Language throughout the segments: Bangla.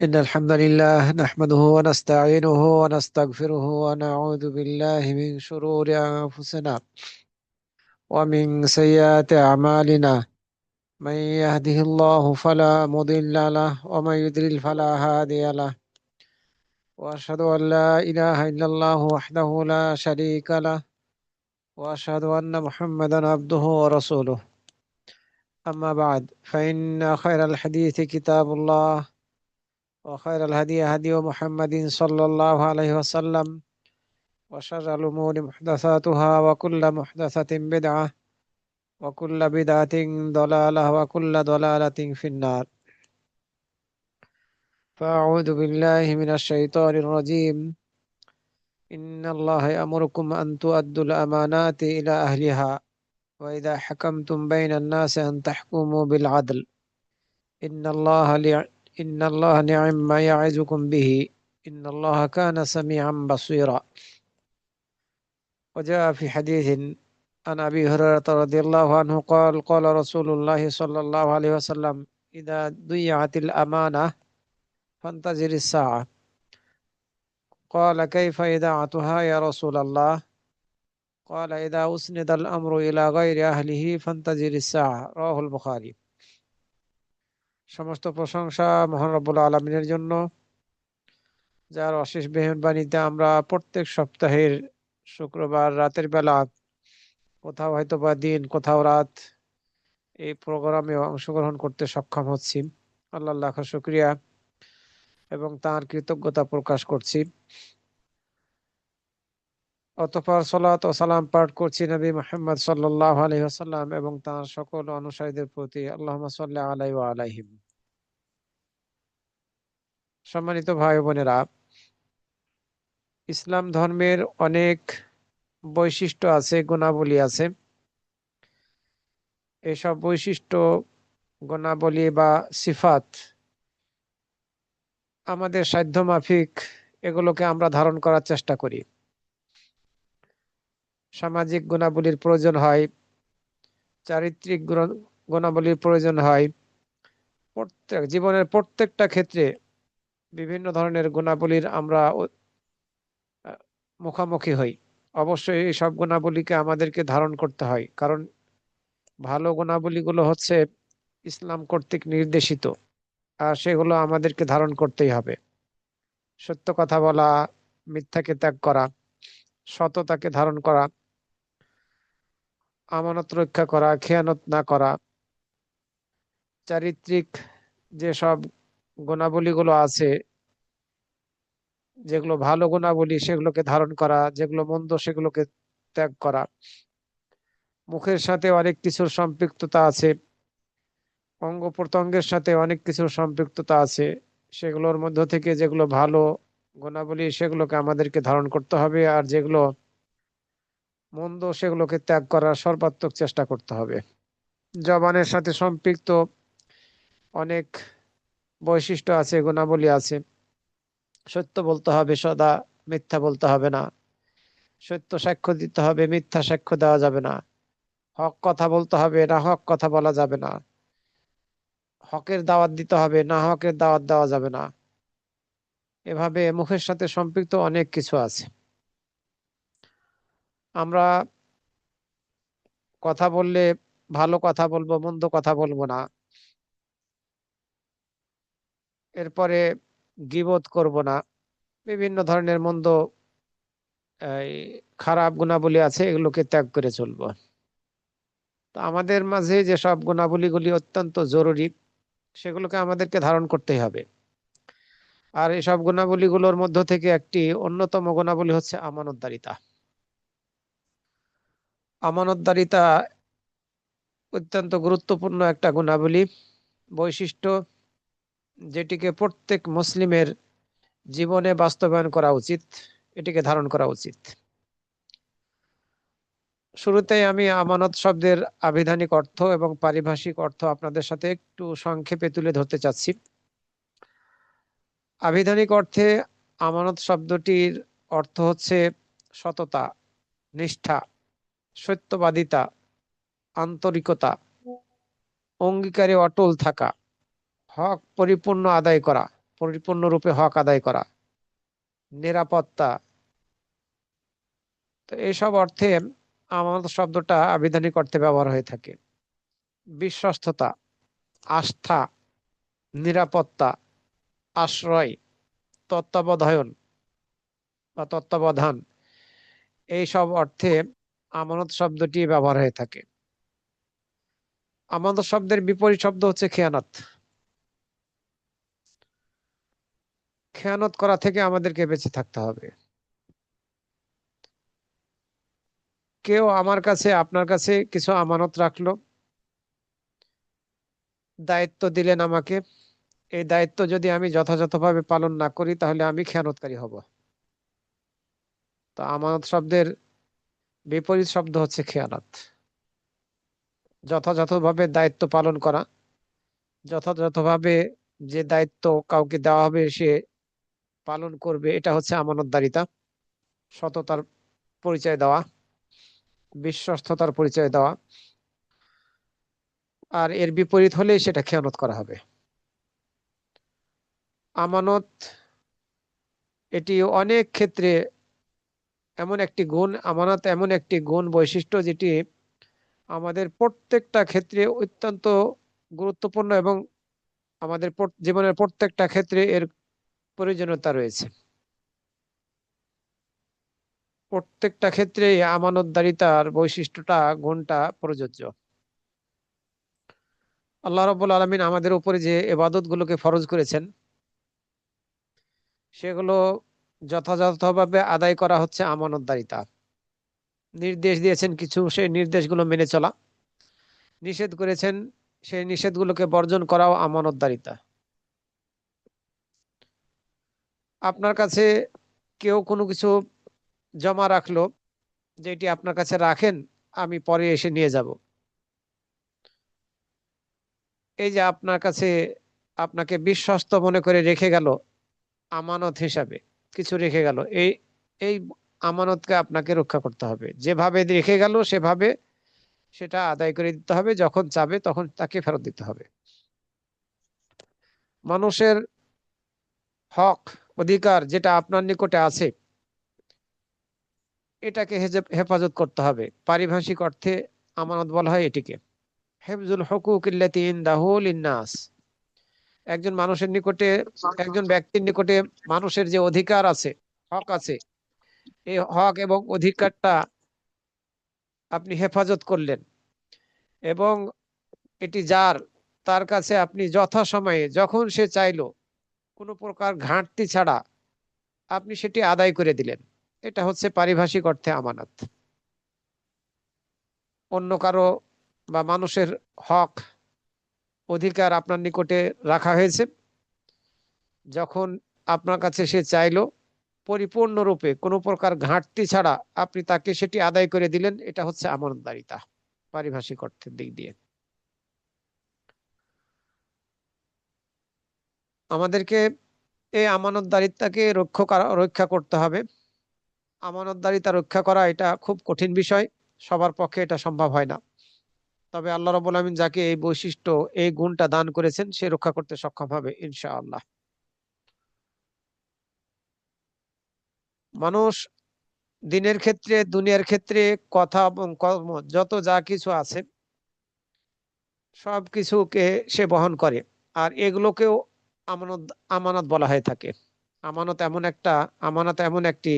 إن الحمد لله نحمده ونستعينه ونستغفره ونعوذ بالله من شرور أنفسنا ومن سيئات أعمالنا. من يهده الله فلا مضل له ومن يضلل فلا هادي له. وأشهد أن لا إله إلا الله وحده لا شريك له، وأشهد أن محمدا عبده ورسوله. أما بعد، فإن خير الحديث كتاب الله، وخير الهدي هدي محمد صلى الله عليه وسلم، وشر الأمور محدثاتها، وكل محدثة بدعة، وكل بدعة ضلالة، وكل ضلالة في النار. فأعوذ بالله من الشيطان الرجيم. إن الله يأمركم أن تؤدوا الأمانات إلى أهلها، وإذا حكمتم بين الناس أن تحكموا بالعدل. إن الله إن الله نعم ما يعظكم به. إن الله كان سميعا بصيرا. وجاء في حديث عن أبي هريرة رضي الله عنه قال قال رسول الله صلى الله عليه وسلم: إذا ضيعت الأمانة فانتظر الساعة. قال: كيف إذاعتها يا رسول الله؟ قال: إذا أسند الأمر إلى غير أهله فانتظر الساعة. رواه البخاري। সমস্ত প্রশংসা মহান রব্বুল আলামিনের জন্য, যার অশেষ মেহেরবানিতে আমরা প্রত্যেক সপ্তাহের শুক্রবার রাতের বেলা, কোথাও হয়তো বা দিন, কোথাও রাত, এই প্রোগ্রামে অংশগ্রহণ করতে সক্ষম হচ্ছি। আল্লাহ লাখ শুকরিয়া এবং তার কৃতজ্ঞতা প্রকাশ করছি। অতঃপর সালাত ও সালাম পাঠ করছি নবী মুহাম্মদ সাল্লাল্লাহু আলাইহি ওয়াসাল্লাম এবং তার সকল অনুসারীদের প্রতি। আল্লাহুম্মা সাল্লি আলাইহি ওয়া আলাইহিম। সম্মানিত ভাই বোনেরা, ইসলাম ধর্মের অনেক বৈশিষ্ট্য আছে, গুণাবলী আছে। এসব বৈশিষ্ট্য, গুণাবলী বা সিফাত আমাদের সাধ্য মাফিক এগুলোকে আমরা ধারণ করার চেষ্টা করি। সামাজিক গুণাবলীর প্রয়োজন হয়, চারিত্রিক গুণাবলীর প্রয়োজন হয়। জীবনের প্রত্যেকটা ক্ষেত্রে বিভিন্ন ধরনের গুণাবলীর আমরা মুখোমুখি হই। অবশ্যই এই সব গুণাবলীকে আমাদেরকে ধারণ করতে হয়, কারণ ভালো গুণাবলীগুলো হচ্ছে ইসলাম কর্তৃক নির্দেশিত, আর সেগুলো আমাদেরকে ধারণ করতেই হবে। সত্য কথা বলা, মিথ্যাকে ত্যাগ করা, সততাকে ধারণ করা, আমানত রক্ষা করা, খেয়ানত না করা, চারিত্রিক যেসব গুণাবলীগুলো আছে, যেগুলো ভালো গুণাবলী সেগুলোকে ধারণ করা, যেগুলো মন্দ সেগুলোকে ত্যাগ করা। মুখের সাথে অনেক কিছুর সম্পৃক্ততা আছে, অঙ্গ প্রত্যঙ্গের সাথে অনেক কিছুর সম্পৃক্ততা আছে। সেগুলোর মধ্য থেকে যেগুলো ভালো গুণাবলী সেগুলোকে আমাদেরকে ধারণ করতে হবে, আর যেগুলো মন্দ সেগুলোকে ত্যাগ করার সর্বাত্মক চেষ্টা করতে হবে। জবানের সাথে সম্পৃক্ত অনেক বৈশিষ্ট্য আছে, গুণাবলী আছে। সত্য বলতে হবে সদা, মিথ্যা বলতে হবে না। সত্য সাক্ষ্য দিতে হবে, মিথ্যা সাক্ষ্য দেওয়া যাবে না। হক কথা বলতে হবে, না হক কথা বলা যাবে না। হকের দাওয়াত দিতে হবে, না হকের দাওয়াত দেওয়া যাবে না। এভাবে মুখের সাথে সম্পৃক্ত অনেক কিছু আছে। আমরা কথা বললে ভালো কথা বলবো, মন্দ কথা বলবো না। এরপরে গীবত করব না। বিভিন্ন ধরনের মন্দ, এই খারাপ গুণাবলী আছে, এগুলোকে ত্যাগ করে চলবো। তো আমাদের মাঝে যেসব গুণাবলীগুলি অত্যন্ত জরুরি, সেগুলোকে আমাদেরকে ধারণ করতেই হবে। আর এসব গুণাবলীগুলোর মধ্য থেকে একটি অন্যতম গুণাবলী হচ্ছে আমানতদারিতা। আমানতদারিতা অত্যন্ত গুরুত্বপূর্ণ একটা গুণাবলী, বৈশিষ্ট্য, যেটিকে প্রত্যেক মুসলিমের জীবনে বাস্তবায়ন করা উচিত, এটিকে ধারণ করা উচিত। শুরুতেই আমি আমানত শব্দের আবিধানিক অর্থ এবং পারিভাষিক অর্থ আপনাদের সাথে একটু সংক্ষেপে তুলে ধরতে চাচ্ছি। আবিধানিক অর্থে আমানত শব্দটির অর্থ হচ্ছে সততা, নিষ্ঠা, সত্যবাদিতা, আন্তরিকতা, অঙ্গীকারে অটল থাকা, হক পরিপূর্ণ আদায় করা, পরিপূর্ণরূপে হক আদায় করা, নিরাপত্তা। তো এইসব অর্থে আমানত শব্দটা আবিধানিক অর্থে ব্যবহার হয়ে থাকে। বিশ্বস্ততা, আস্থা, নিরাপত্তা, আশ্রয়, তত্ত্বাবধায়ন বা তত্ত্বাবধান, এইসব অর্থে আমানত শব্দটি ব্যবহার হয়ে থাকে। আমানত শব্দের বিপরীত শব্দ হচ্ছে খেয়ানত। খেয়ানত করা থেকে আমাদেরকে বেঁচে থাকতে হবে। কেউ আমার কাছে, আপনার কাছে কিছু আমানত রাখলো, দায়িত্ব দিলেন আমাকে, এই দায়িত্ব যদি আমি যথাযথভাবে পালন না করি তাহলে আমি খেয়ানতকারী হব। তো আমানত শব্দের বিপরীত শব্দ হচ্ছে খেয়ানত। যথাযথভাবে দায়িত্ব পালন করা, যথাযথভাবে যে দায়িত্ব কাউকে দেওয়া হবে সে পালন করবে, এটা হচ্ছে আমানতদারিতা। সততার পরিচয় দেওয়া, বিশ্বস্ততার পরিচয় দেওয়া। আর এর বিপরীত হলেই সেটা খেয়ানত করা হবে। আমানত এটি অনেক ক্ষেত্রে এমন একটি গুণ, আমানত এমন একটি গুণ বৈশিষ্ট্য যেটি আমাদের প্রত্যেকটা ক্ষেত্রে অত্যন্ত গুরুত্বপূর্ণ এবং আমাদের জীবনের প্রত্যেকটা ক্ষেত্রে এর প্রয়োজনীয়তা রয়েছে। প্রত্যেকটা ক্ষেত্রে আমানতদারিতার বৈশিষ্ট্যটা, গুণটা প্রযোজ্য। আল্লাহ রাব্বুল আলামিন আমাদের উপরে যে ইবাদত গুলোকে ফরজ করেছেন সেগুলো যথাযথভাবে আদায় করা হচ্ছে আমানতদারিতা। নির্দেশ দিয়েছেন কিছু, সেই নির্দেশগুলো মেনে চলা, নিষেধ করেছেন সেই নিষেধগুলোকে বর্জন করাও আমানতদারিতা। আপনার কাছে কেউ কোনো কিছু জমা রাখলো, যেটি আপনার কাছে রাখেন, আমি পরে এসে নিয়ে যাব। এই যে আপনার কাছে আপনাকে বিশ্বস্ত মনে করে রেখে গেল, আমানত হিসাবে কিছু রেখে গেল, এই এই আমানতকে আপনাকে রক্ষা করতে হবে। যেভাবে রেখে গেল সেভাবে সেটা আদায় করে দিতে হবে, যখন চাবে তখন তাকে ফেরত দিতে হবে। মানুষের হক, অধিকার যেটা আপনার নিকটে আছে এটাকে হেফাজত করতে হবে। পারিভাষিক অর্থে আমানত বলা হয় এটিকে। হেফজুল হুকুক ইল্লাতি ইনদাহু লিন্নাস। একজন মানুষের নিকটে, একজন ব্যক্তির নিকটে মানুষের যে অধিকার আছে, হক আছে, এই হক এবং অধিকারটা আপনি হেফাজত করলেন এবং এটি যার, তার কাছে আপনি যথাসময়ে যখন সে চাইলো কোনো প্রকার ঘাটতি ছাড়া আপনি সেটি আদায় করে দিলেন। এটা হচ্ছে পারিভাষিক অর্থে আমানত। অন্য কারো বা মানুষের হক, অধিকার আপনার নিকটে রাখা হয়েছে, যখন আপনার কাছে সে চাইলো পরিপূর্ণরূপে কোনো প্রকার ঘাটতি ছাড়া আপনি তাকে সেটি আদায় করে দিলেন, এটা হচ্ছে আমানতদারিতা পারিভাষিক অর্থের দিক দিয়ে। আমাদেরকে এই আমানতদারিতাকে রক্ষা করতে হবে। আমানতদারিতা রক্ষা করা এটা খুব কঠিন বিষয়, সবার পক্ষে এটা সম্ভব হয় না। তবে আল্লাহ রাব্বুল আলামিন যাকে এই বৈশিষ্ট্য, এই গুণটা দান করেছেন সে রক্ষা করতে সক্ষম হবে ইনশাআল্লাহ। মানুষ দিনের ক্ষেত্রে, দুনিয়ার ক্ষেত্রে, কথা এবং কর্ম যত যা কিছু আছে সব কিছুকে সে বহন করে। আর এগুলোকেও আমানত, আমানত বলা হয়ে থাকে। আমানত এমন একটা, আমানত এমন একটি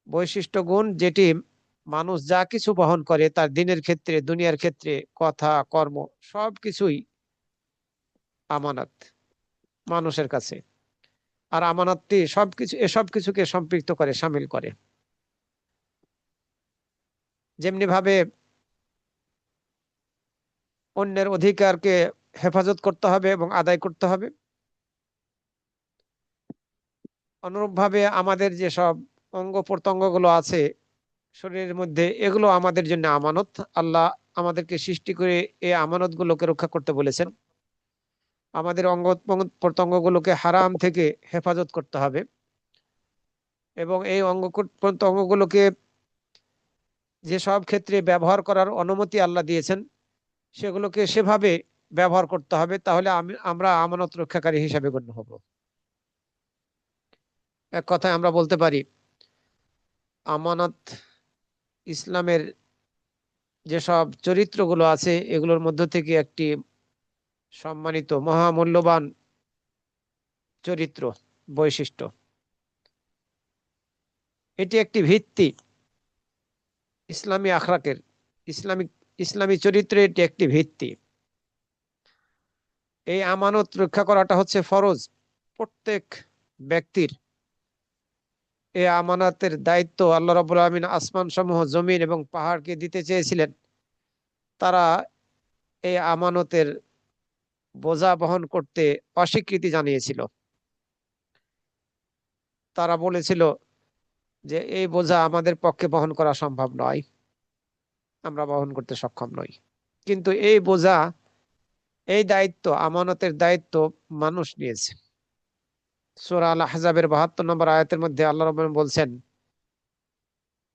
বৈশিষ্ট্য গুণ যেটি মানুষ যা কিছু বহন করে তার দিনের ক্ষেত্রে, দুনিয়ার ক্ষেত্রে, কথা কর্ম সবকিছুই আমানত মানুষের কাছে। আর আমানতটি সবকিছু, এসব কিছুকে সম্পৃক্ত করে, সামিল করে। যেমনি ভাবে অন্যের অধিকারকে হেফাজত করতে হবে এবং আদায় করতে হবে, অনুরূপভাবে আমাদের যে সব অঙ্গ প্রত্যঙ্গ গুলো আছে শরীরের মধ্যে, এগুলো আমাদের জন্য আমানত। আল্লাহ আমাদেরকে সৃষ্টি করে এই আমানত গুলোকে রক্ষা করতে বলেছেন। আমাদের অঙ্গ প্রত্যঙ্গ গুলোকে হারাম থেকে হেফাজত করতে হবে এবং এই অঙ্গ প্রত্যঙ্গ গুলোকে যে সব ক্ষেত্রে ব্যবহার করার অনুমতি আল্লাহ দিয়েছেন সেগুলোকে সেভাবে ব্যবহার করতে হবে, তাহলে আমরা আমানত রক্ষাকারী হিসাবে গণ্য হব। এক কথায় আমরা বলতে পারি আমানত ইসলামের যেসব চরিত্রগুলো আছে এগুলোর মধ্য থেকে একটি সম্মানিত মহামূল্যবান চরিত্র, বৈশিষ্ট্য। এটি একটি ভিত্তি ইসলামী আখলাকের, ইসলামী চরিত্রে এটি একটি ভিত্তি। এই আমানত রক্ষা করাটা হচ্ছে ফরজ প্রত্যেক ব্যক্তির। এই আমানতের দায়িত্ব আল্লাহ রাব্বুল আলামিন আসমান সমূহ, জমিন এবং পাহাড়কে দিতে চেয়েছিলেন। তারা এই আমানতের বোঝা বহন করতে অস্বীকৃতি জানিয়েছিল। তারা বলেছিল যে এই বোঝা আমাদের পক্ষে বহন করা সম্ভব নয়, আমরা বহন করতে সক্ষম নই। কিন্তু এই বোঝা, এই দায়িত্ব, আমানতের দায়িত্ব মানুষ নিয়েছে। সূরা আল আহজাবের ৭২ নম্বর আয়াতের মধ্যে আল্লাহ রাব্বুল আলামিন বলছেন,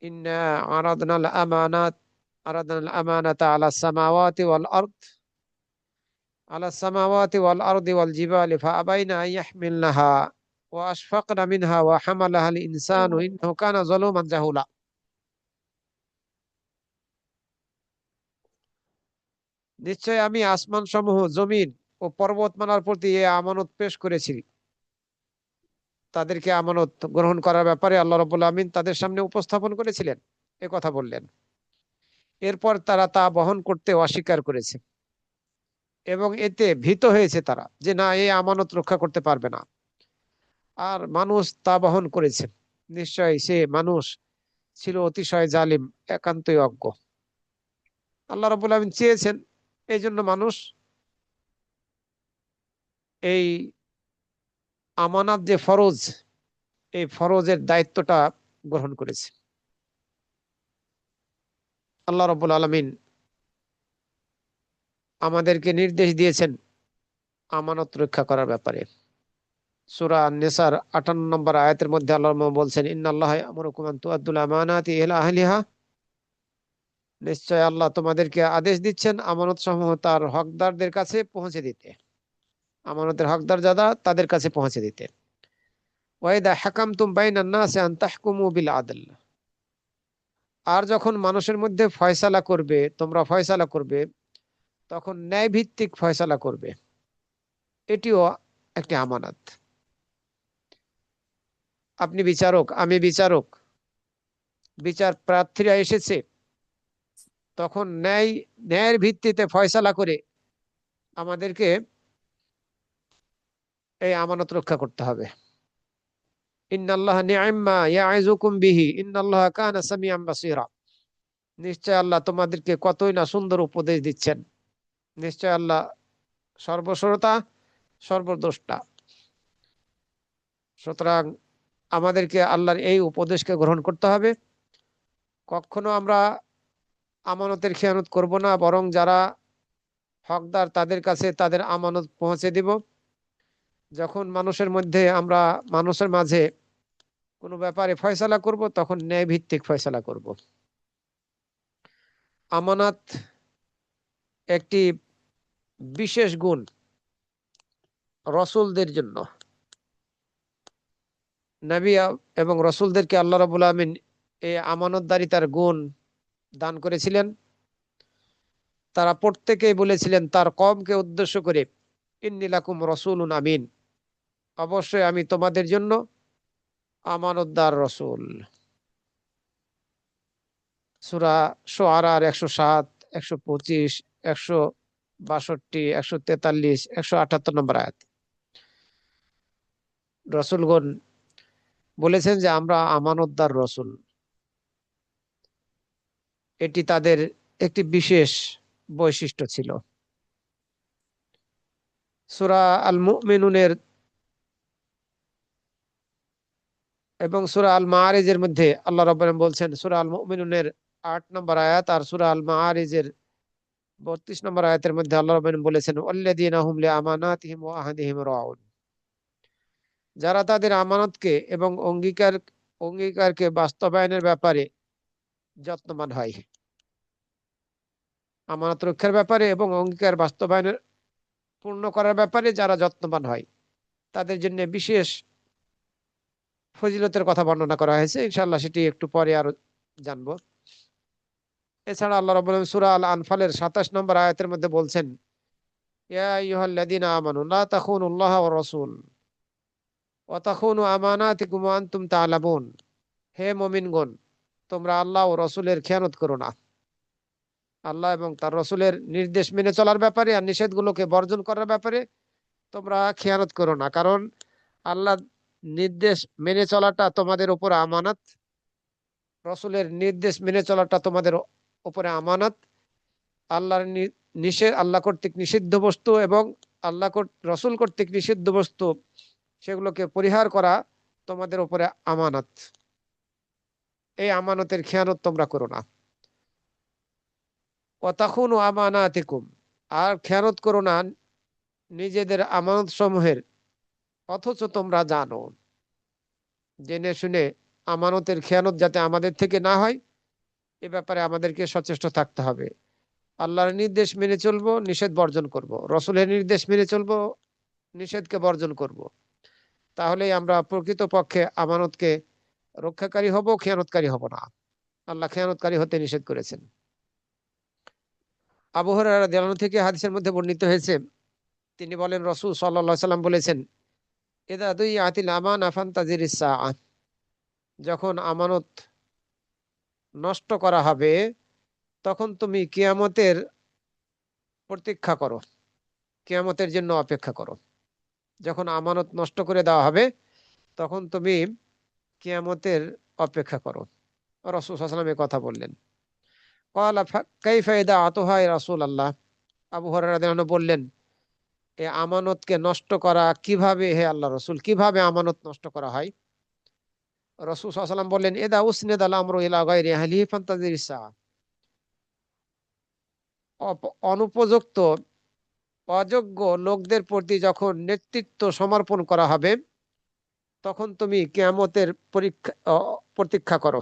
ইন্না আরাদনাল আমানাতা আলাস সামাওয়াতি ওয়াল আরদি ওয়াল জিবালি ফাআবাইনা আন ইয়াহমিলনাহা ওয়া আশফাকনা মিনহা ওয়া হামালাহাল ইনসানু ইন্নাহু কানা যালুমান জাহুলা। নিশ্চয় আমি আসমান সমূহ, জমিন ও পর্বতমালার প্রতি এই আমানত পেশ করেছি। তাদেরকে আমানত গ্রহণ করার ব্যাপারে আল্লাহ রাব্বুল আমিন তাদের সামনে উপস্থাপন করেছিলেন, এ কথা বললেন। এরপর তারা তা বহন করতে অস্বীকার করেছে এবং এতে ভীত হয়েছে তারা যে না, এই আমানত রক্ষা করতে পারবে না। আর মানুষ তা বহন করেছে। নিশ্চয় সে মানুষ ছিল অতিশয় জালিম, একান্তই অজ্ঞ। আল্লাহ রাব্বুল আমিন চেয়েছেন, এই জন্য মানুষ এই আমানত যে ফরজ, এই ফরজের দায়িত্বটা গ্রহণ করেছে। আল্লাহ রাব্বুল আলামিন আমাদেরকে নির্দেশ দিয়েছেন আমানত রক্ষা করার ব্যাপারে। সূরা আন-নিসার ৫৮ নম্বর আয়াতের মধ্যে আল্লাহ বলছেন, ইন্নাল্লাহা ইয়া'মুরুকুম আন তুআদ্দুল আমানাতি ইলা আহলিহা। নিশ্চয় আল্লাহ তোমাদেরকে আদেশ দিচ্ছেন আমানত সমূহ তার হকদারদের কাছে পৌঁছে দিতে, আমানতের হকদার যারা তাদের কাছে পৌঁছে দিতে। ওয়াইদা হাকামতুম বাইনান নাসি আন তাহকুমু বিল আদল। আর যখন মানুষের মধ্যে ফয়সালা করবে, তোমরা ফয়সালা করবে, তখন ন্যায় ভিত্তিক ফয়সালা করবে। এটিও একটি আমানত। আপনি বিচারক, আমি বিচারক, বিচার প্রার্থীরা এসেছে, তখন ন্যায়ের ভিত্তিতে ফয়সালা করে আমাদেরকে এই আমানত রক্ষা করতে হবে। ইন্নাল্লাহা নি'আম্মা ইয়া'iযুকুম বিহি ইন্নাল্লাহা কানা সামিআম বাসীরা। নিশ্চয় আল্লাহ তোমাদেরকে কতই না সুন্দর উপদেশ দিচ্ছেন। নিশ্চয় আল্লাহ সর্বশ্রোতা, সর্বদ্রষ্টা। সুতরাং আমাদেরকে আল্লাহর এই উপদেশকে গ্রহণ করতে হবে। কখনো আমরা আমানতের খেয়ানত করব না, বরং যারা হকদার তাদের কাছে তাদের আমানত পৌঁছে দিব। যখন মানুষের মাঝে কোনো ব্যাপারে ফয়সালা করব, তখন ন্যায় ভিত্তিক ফয়সালা করব। আমানত একটি বিশেষ গুণ রসুলদের জন্য। নবী এবং রসুলদেরকে আল্লাহ রাব্বুল আমিন এই আমানতদারিতার গুণ দান করেছিলেন। তারা প্রত্যেকেই বলেছিলেন তার কওমকে উদ্দেশ্য করে, ইন্নী লাকুম রাসূলুন আমিন। অবশ্যই আমি তোমাদের জন্য আমানতদার রসুল। সূরা শুআরার ১০৭, ১২৫, ১৬২, ১৪৩, ১৭৮ নম্বর আয়াত। রসুলগণ বলেছেন যে আমরা আমানতদার রসুল। এটি তাদের একটি বিশেষ বৈশিষ্ট্য ছিল। সূরা আল মুমিনুনের এবং সূরা আল মাআরিজের মধ্যে আল্লাহ রাব্বুল আলামিন বলছেন, সূরা আল মুমিনুনের ৮ নম্বর আয়াত আর সূরা আল মাআরিজের ৩২ নম্বর আয়াতের মধ্যে আল্লাহ রাব্বুল আলামিন বলেছেন, ওয়াল্লাযীনা হুম লিআমানাতিহিম ওয়া আহদিহিম রাউন। যারা তাদের আমানতকে এবং অঙ্গীকারকে বাস্তবায়নের ব্যাপারে যত্নবান হয়। আমানত রক্ষার ব্যাপারে এবং অঙ্গীকার বাস্তবায়নের পূর্ণ করার ব্যাপারে যারা যত্নবান হয় তাদের জন্য বিশেষ ফজিলতের কথা বর্ণনা করা হয়েছে, ইনশাআল্লাহ সেটি একটু পরে আরো জানবো। এছাড়া আল্লাহ রাব্বুল আলামিন সূরা আল আনফালের 27 নম্বর আয়াতের মধ্যে বলছেন, ইয়া আইয়ুহাল্লাযীনা আমানু লা তাখুনুল্লাহা ওয়ার রাসূল ওয়া তাখুনু আমানাতিকুম ওয়া আনতুম তা'লামুন। হে মুমিনগণ, তোমরা আল্লাহ ও রাসূলের খেয়ানত করো না। আল্লাহ এবং তার রাসূলের নির্দেশ মেনে চলার ব্যাপারে আর নিষেধগুলোকে বর্জন করার ব্যাপারে তোমরা খেয়ানত করো না, কারণ আল্লাহ নির্দেশ মেনে চলাটা তোমাদের উপর আমানত, রাসূলের নির্দেশ মেনে চলাটা তোমাদের উপরে আমানত। আল্লাহর নিষেধ, আল্লাহ কর্তৃক নিষিদ্ধ বস্তু এবং রাসূল কর্তৃক নিষিদ্ধ বস্তু সেগুলোকে পরিহার করা তোমাদের উপরে আমানত। এই আমানতের খেয়ানত তোমরা করো না। ওয়া তাখুনু আমানাতিকুম, আর খেয়ানত করো না নিজেদের আমানত সমূহের, অথচ তোমরা জানো। জেনে শুনে আমানতের খেয়ানত যাতে আমাদের থেকে না হয় এ ব্যাপারে আমাদেরকে সচেষ্ট থাকতে হবে। আল্লাহর নির্দেশ মেনে চলবো, নিষেধ বর্জন করব, রসুলের নির্দেশ মেনে চলবো, নিষেধকে বর্জন করব। তাহলেই আমরা প্রকৃতপক্ষে আমানতকে রক্ষাকারী হব, খেয়ানতকারী হব না। আল্লাহ খেয়ানতকারী হতে নিষেধ করেছেন। আবু হুরায়রা রাদিয়াল্লাহু আনহু থেকে হাদিসের মধ্যে বর্ণিত হয়েছে, তিনি বলেন, রাসূল সাল্লাল্লাহু আলাইহি সাল্লাম বলেছেন, ইযা দুইয়াতিল আমানা ফান্তাজিরিস সাআ, যখন আমানত নষ্ট করা হবে তখন তুমি কিয়ামতের প্রতীক্ষা করো, কিয়ামতের জন্য অপেক্ষা করো। যখন আমানত নষ্ট করে দেওয়া হবে তখন তুমি কিয়ামতের অপেক্ষা করো। রাসূল সাল্লাল্লাহু আলাইহি ওয়াসাল্লাম কথা বললেন। ক্বালা কাইফা ইদাআতুহা ইয়া রাসূলাল্লাহ, আবু হুরায়রা রাদিয়াল্লাহু আনহু বললেন, এই আমানতকে নষ্ট করা কিভাবে হে আল্লাহর রাসূল, কিভাবে আমানত নষ্ট করা হয়? রাসূল সাল্লাল্লাহু আলাইহি ওয়াসাল্লাম বললেন, ইদা উসনিদাল আমরু ইলা গায়রি আহলিহি ফান্তাজিরিস সাআ, অনুপযুক্ত অযোগ্য লোকদের প্রতি যখন নেতৃত্ব সমর্পণ করা হবে তখন তুমি কিয়ামতের প্রতীক্ষা করো।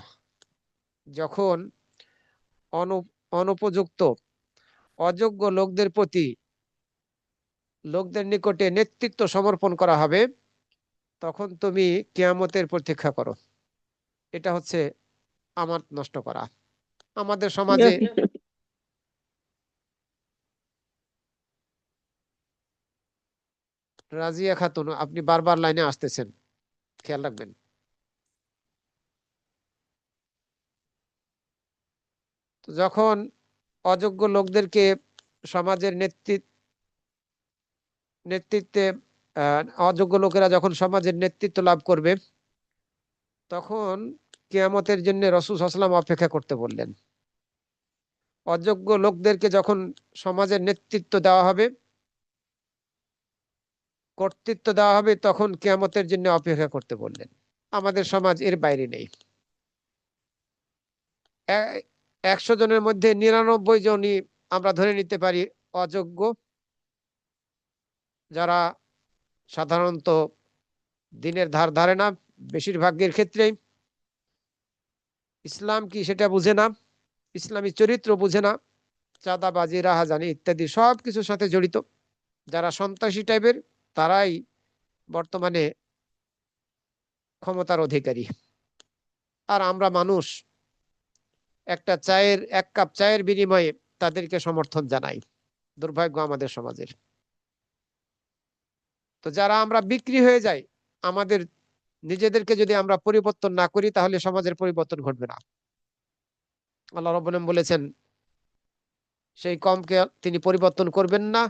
যখন অনুপযুক্ত অযোগ্য লোকদের নিকটে নেতৃত্ব সমর্পণ করা হবে তখন তুমি কিয়ামতের প্রতীক্ষা করো। এটা হচ্ছে আমানত নষ্ট করা। আমাদের সমাজে রাজিয়া খাতুন, আপনি বারবার লাইনে আসতেছেন, খেয়াল রাখবেন। তো যখন অযোগ্য লোকদেরকে সমাজের নেতৃত্বে অযোগ্য লোকেরা যখন সমাজের নেতৃত্ব লাভ করবে তখন কিয়ামতের জন্য রাসূল সাল্লাল্লাহু আলাইহি ওয়াসাল্লাম অপেক্ষা করতে বললেন। অযোগ্য লোকদেরকে যখন সমাজের নেতৃত্ব দেওয়া হবে, কর্তৃত্ব দেওয়া হবে, তখন কিয়ামতের জন্য অপেক্ষা করতে বললেন। আমাদের সমাজ এর বাইরে নেই। 100 জনের মধ্যে 99 জনই আমরা ধরে নিতে পারি অযোগ্য, যারা সাধারণত দিনের ধার ধারে না, বেশিরভাগের ক্ষেত্রেই ইসলাম কি সেটা বুঝে না, ইসলামী চরিত্র বুঝে না, চাঁদাবাজি, রাহাজানি ইত্যাদি সব কিছুর সাথে জড়িত। যারা সন্ত্রাসী টাইপের তারাই বর্তমানে ক্ষমতার অধিকারী। আর আমরা মানুষ এক কাপ চায়ের বিনিময়ে তাদেরকে সমর্থন জানাই। দুর্ভাগ্য আমাদের সমাজের। তো যারা আমরা বিক্রি হয়ে যাই, আমাদের নিজেদেরকে যদি আমরা পরিবর্তন না করি তাহলে সমাজের পরিবর্তন ঘটবে না। আল্লাহ রাব্বুল আলামিন বলেছেন, সেই কমকে তিনি পরিবর্তন করবেন না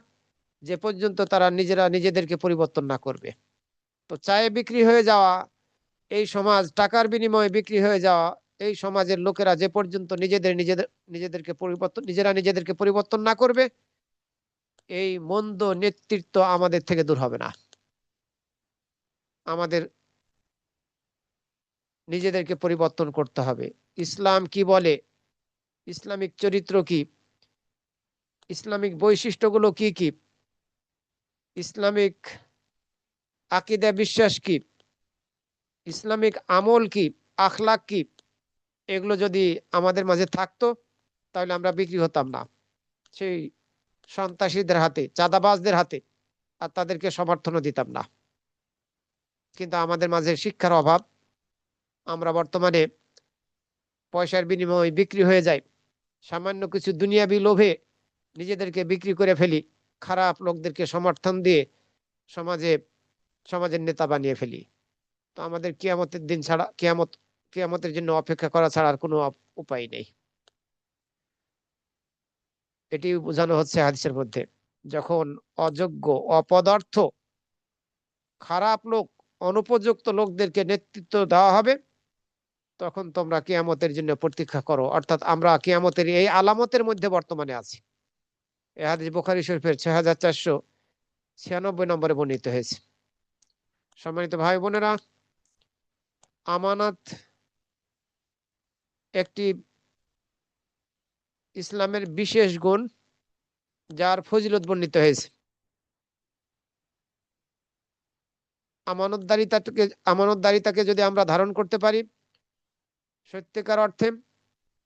যে পর্যন্ত তারা নিজেরা নিজেদেরকে পরিবর্তন না করবে। তো চায়ে বিক্রি হয়ে যাওয়া এই সমাজ, টাকার বিনিময়ে বিক্রি হয়ে যাওয়া এই সমাজের লোকেরা যে পর্যন্ত নিজেরা নিজেদেরকে পরিবর্তন না করবে, এই মন্দ নেতৃত্ব আমাদের থেকে দূর হবে না। আমাদের নিজেদেরকে পরিবর্তন করতে হবে। ইসলাম কি বলে, ইসলামিক চরিত্র কি, ইসলামিক বৈশিষ্ট্যগুলো কি কি, ইসলামিক আকীদা বিশ্বাস কি, ইসলামিক আমল কি, আখলাক কি, এগুলো যদি আমাদের মাঝে থাকতো তাহলে আমরা বিক্রি হতাম না সেই সন্ত্রাসীদের হাতে, চাঁদাবাজদের হাতে। আর তাদেরকে সমর্থনও দিতাম না। কিন্তু আমাদের মাঝে শিক্ষার অভাব, আমরা বর্তমানে পয়সার বিনিময়ে বিক্রি হয়ে যায়, সামান্য কিছু দুনিয়াবি লোভে নিজেদেরকে বিক্রি করে ফেলি, খারাপ লোকদেরকে সমর্থন দিয়ে সমাজে সমাজের নেতা বানিয়ে ফেলি। তো আমাদের কিয়ামতের দিন ছাড়া, কিয়ামতের জন্য অপেক্ষা করা ছাড়া আর কোনো উপায় নেই। এটি বোঝানো হচ্ছে হাদিসের মধ্যে, যখন অযোগ্য, অপদার্থ, খারাপ লোক, অনুপযুক্ত লোকদেরকে নেতৃত্ব দেওয়া হবে, তখন তোমরা কিয়ামতের জন্য প্রতীক্ষা করো। অর্থাৎ আমরা কিয়ামতের এই আলামতের মধ্যে বর্তমানে আছি। এই হাদিস বুখারী শরীফের 6496 নম্বরে বর্ণিত হয়েছে। সম্মানিত ভাই বোনেরা, আমানত একটি ইসলামের বিশেষ গুণ, যার ফজিলত বর্ণিত হয়েছে। আমানতদারিতাকে যদি আমরা ধারণ করতে পারি, সত্যিকার অর্থে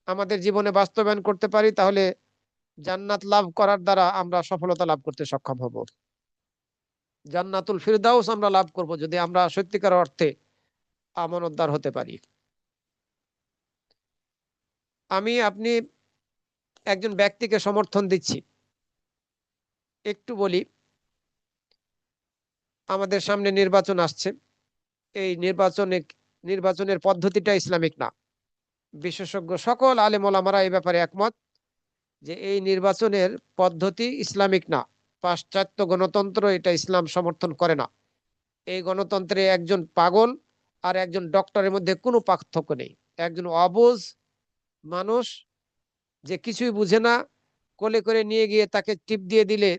আমাদের জীবনে বাস্তবায়ন করতে পারি, তাহলে জান্নাত লাভ করার দ্বারা আমরা সফলতা লাভ করতে সক্ষম হব। জান্নাতুল ফিরদাউস আমরা লাভ করব যদি আমরা সত্যিকার অর্থে আমানতদার হতে পারি। আপনি একজন ব্যক্তিকে সমর্থন দিচ্ছি। একটু বলি, আমাদের সামনে নির্বাচন আসছে। এই নির্বাচনের পদ্ধতিটা ইসলামিক না। বিশেষজ্ঞ সকল আলেম ওলামারা এই ব্যাপারে একমত যে এই নির্বাচনের পদ্ধতি ইসলামিক না। পাশ্চাত্য গণতন্ত্র, এটা ইসলাম সমর্থন করে না। এই গণতন্ত্রে একজন পাগল আর একজন ডক্টরের মধ্যে কোনো পার্থক্য নেই। একজন অবুঝ মানুষ, যে কিছুই বুঝে না, কোলে করে নিয়ে গিয়ে তাকে টিপ দিয়ে দিলে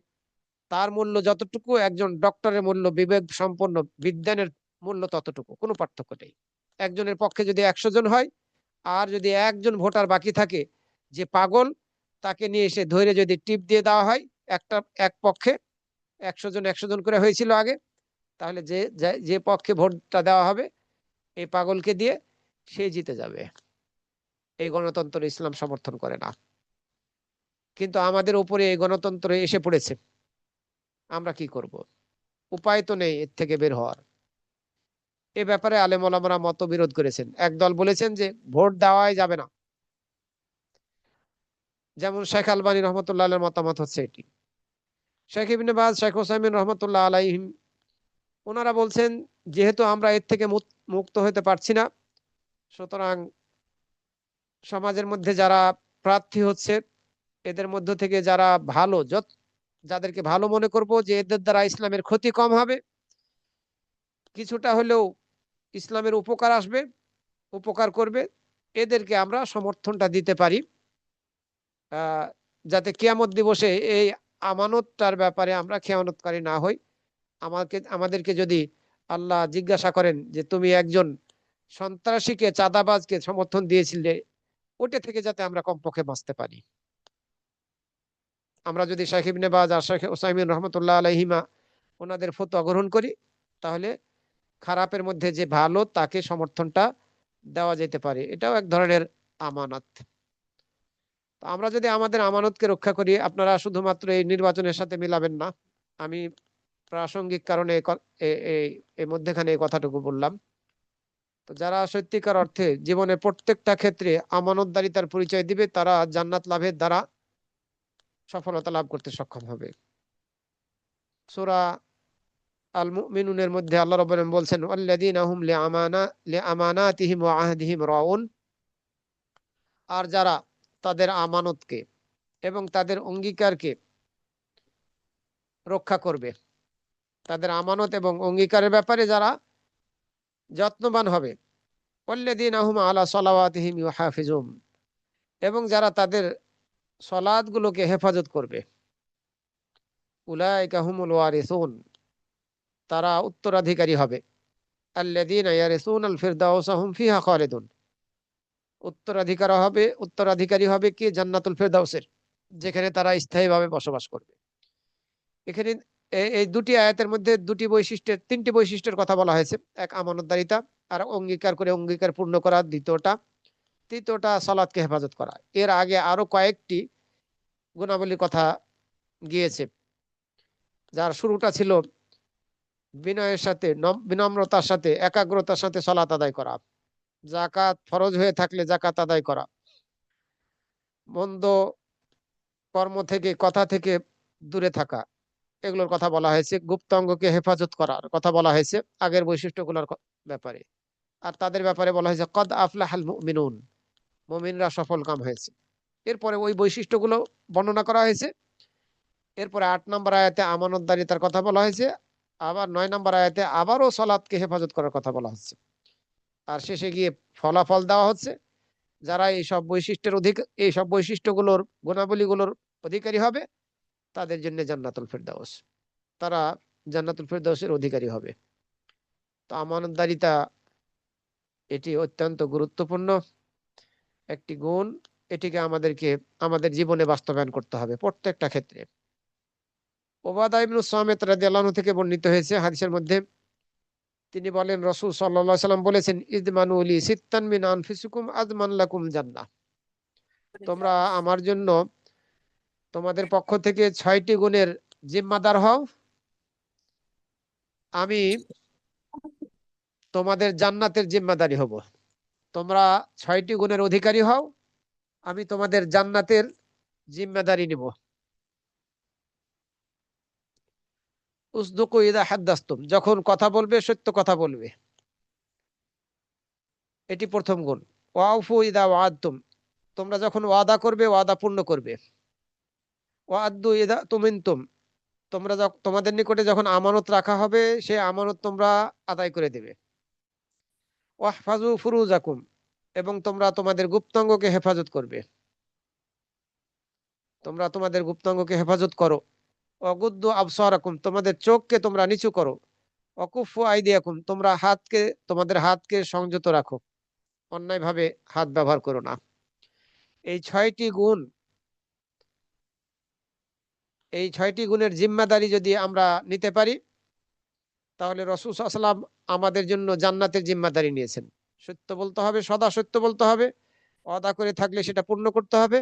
তার মূল্য যতটুকু, একজন ডক্টরের মূল্য, বিবেক সম্পন্ন বিজ্ঞানের মূল্য ততটুকু, কোনো পার্থক্য নেই। একজনের পক্ষে যদি 100 জন হয়, আর যদি একজন ভোটার বাকি থাকে যে পাগল, তাকে নিয়ে এসে ধরে যদি টিপ দিয়ে দেওয়া হয়, এক পক্ষে 100 জন করে হয়েছিল আগে, তাহলে যে যে পক্ষে ভোটটা দেওয়া হবে এই পাগলকে দিয়ে, সে জিতে যাবে। এই গণতন্ত্র ইসলাম সমর্থন করে না। কিন্তু আমাদের উপরে এই গণতন্ত্র এসে পড়েছে, আমরা কি করব? উপায় তো নেই এর থেকে বের হওয়ার। এ ব্যাপারে আলেম ওলামারা মতবিরোধ করেছেন। একদল বলেছেন যে ভোট দেওয়াই যাবে না, যেমন শেখ আলবানী রহমতুল্লাহ আলাইহির মতামত হচ্ছে এটি। শেখ ইবনে বাজ, শেখ হোসাইমিন রহমতুল্লাহ আলাইহিম, ওনারা বলছেন যেহেতু আমরা এর থেকে মুক্ত হতে পারছি না, সুতরাং সমাজের মধ্যে যারা প্রার্থী হচ্ছে, এদের মধ্য থেকে যারা ভালো, যাদেরকে ভালো মনে করব যে এদের দ্বারা ইসলামের ক্ষতি কম হবে, কিছুটা হলেও ইসলামের উপকার আসবে, উপকার করবে, এদেরকে আমরা সমর্থনটা দিতে পারি, যাতে কিয়ামত দিবসে এই আমানতটার ব্যাপারে আমরা খেয়ানতকারী না হই। আমাদেরকে যদি আল্লাহ জিজ্ঞাসা করেন যে তুমি একজন সন্ত্রাসীকে, চাঁদাবাজকে সমর্থন দিয়েছিলে, ওটা থেকে যাতে আমরা কমপক্ষে বাঁচতে পারি। আমরা যদি শেখ ইবনে বাজ আর শেখ ওসাইমিন রহমতুল্লাহ আলাইহিমা ওনাদের ফতোয়া গ্রহণ করি, তাহলে খারাপের মধ্যে যে ভালো, তাকে সমর্থনটা দেওয়া যেতে পারে। এটাও এক ধরনের আমানত। তো আমরা যদি আমাদের আমানতকে রক্ষা করি, আপনারা শুধুমাত্র এই নির্বাচনের সাথে মিলাবেন না। আমি প্রাসঙ্গিক কারণে এই মধ্যেখানে এই কথাটুকু বললাম। তো যারা সত্যিকার অর্থে জীবনের প্রত্যেকটা ক্ষেত্রে আমানতদারিতার পরিচয় দিবে, তারা জান্নাত লাভের দ্বারা সফলতা লাভ করতে সক্ষম হবে। সূরা আল মুমিনুনের মধ্যে আল্লাহ রাব্বুল আলামিন বলছেন, ওয়াল্লাযীনা হুম লিআমানাতিহিম ওয়া আহদিহিম রাউন, আর যারা তাদের আমানতকে এবং তাদের অঙ্গীকারকে রক্ষা করবে, তাদের আমানত এবং অঙ্গীকারের ব্যাপারে যারা যত্নবান হবে, ওয়াল্লাযীনা হুম আলা সালাওয়াতিহিম ইউহাফিজুন, এবং যারা তাদের সালাতগুলোকে হেফাজত করবে, উলাইকা হুমুল ওয়ারিসুন, তারা উত্তরাধিকারী হবে। আল্লাযীনা ইয়ারিসুনাল ফিরদাউসা হুম ফিহা খালিদুন, উত্তরাধিকারী হবে কি? জান্নাতুল ফিরদাউসের, যেখানে তারা স্থায়ীভাবে বসবাস করবে। এখানে এই দুটি আয়াতের মধ্যে তিনটি বৈশিষ্ট্যের কথা বলা হয়েছে। এক, আমানতদারিতা, আর অঙ্গীকার করে অঙ্গীকার পূর্ণ করা তৃতীয়টা সালাতকে হেফাজত করা। এর আগে আরো কয়েকটি গুণাবলীর কথা গিয়েছে, যার শুরুটা ছিল বিনয়ের সাথে, বিনম্রতার সাথে, একাগ্রতার সাথে সালাত আদায় করা, যাকাত ফরজ হয়ে থাকলে যাকাত আদায় করা, মন্দ কর্ম থেকে, কথা থেকে দূরে থাকা, এগুলোর কথা বলা হয়েছে। গুপ্ত অঙ্গকে হেফাজত করার কথা বলা হয়েছে আগের বৈশিষ্ট্যগুলোর ব্যাপারে। আর তাদের ব্যাপারে বলা হয়েছে কদ আফলাহাল মুমিনুন, মুমিনরা সফল কাম হয়েছে। এরপরে ওই বৈশিষ্ট্যগুলো বর্ণনা করা হয়েছে। এরপরে 8 নম্বর আয়াতে আমানতদারিতার কথা বলা হয়েছে। আবার 9 নম্বর আয়াতে আবারও সালাতকে হেফাজত করার কথা বলা হচ্ছে। আর শেষে গিয়ে ফলাফল দেওয়া হচ্ছে, যারা এইসব বৈশিষ্ট্যগুলোর, গুণাবলীগুলোর অধিকারী হবে, তাদের জন্য জান্নাতুল ফেরদাউস, তারা জান্নাতুল ফেরদাউসের অধিকারী হবে। তো আমানতদারিতা এটি অত্যন্ত গুরুত্বপূর্ণ একটি গুণ। এটিকে আমাদেরকে আমাদের জীবনে বাস্তবায়ন করতে হবে প্রত্যেকটা ক্ষেত্রে। উবাদা ইবনে সামিত রাদিয়াল্লাহু আনহু থেকে বর্ণিত হয়েছে হাদিসের মধ্যে, তিনি বলেন রাসূল সাল্লাল্লাহু আলাইহি সাল্লাম বলেছেন, ইদমানু লি সিত্তান মিন আনফুসিকুম আদমান লাকুম জান্নাহ, তোমরা আমার জন্য তোমাদের পক্ষ থেকে 6টি গুণের জিম্মাদার হও, আমি তোমাদের জান্নাতের জিম্মাদারি হব। তোমরা 6টি গুণের অধিকারী হও, আমি তোমাদের জান্নাতের জিম্মাদারি নিব। উসদুকু ইদা হাদ্দাসতুম, যখন কথা বলবে সত্য কথা বলবে, এটি প্রথম গুণ। ওয়াউফু ইদা ওয়াদতুম, তোমরা যখন ওয়াদা করবে ওয়াদা পূর্ণ করবে। ওয়াদ্দু ইদা তুমিনতুম, তোমরা তোমাদের নিকটে যখন আমানত রাখা হবে সে আমানত তোমরা আদায় করে দেবে। ওয়াহফাজু ফুরুজাকুম, এবং তোমরা তোমাদের গুপ্তাঙ্গকে হেফাজত করবে, তোমরা তোমাদের গুপ্তাঙ্গকে হেফাজত করো। অগুদ্দু আবসারাকুম, তোমাদের চোখকে তোমরা নিচু করো। অকুফু আইদিয়াকুম, তোমরা তোমাদের হাতকে সংযত রাখো, অন্যায়ভাবে হাত ব্যবহার করো না। এই 6টি গুণ, এই 6টি গুণের জিম্মাদারি যদি আমরা নিতে পারি, তাহলে রাসূল সাল্লাল্লাহু আলাইহি ওয়াসাল্লাম আমাদের জন্য জান্নাতের জিম্মাদারি নিয়েছেন। সত্য বলতে হবে, সদা সত্য বলতে হবে, ওয়াদা করে থাকলে সেটা পূর্ণ করতে হবে,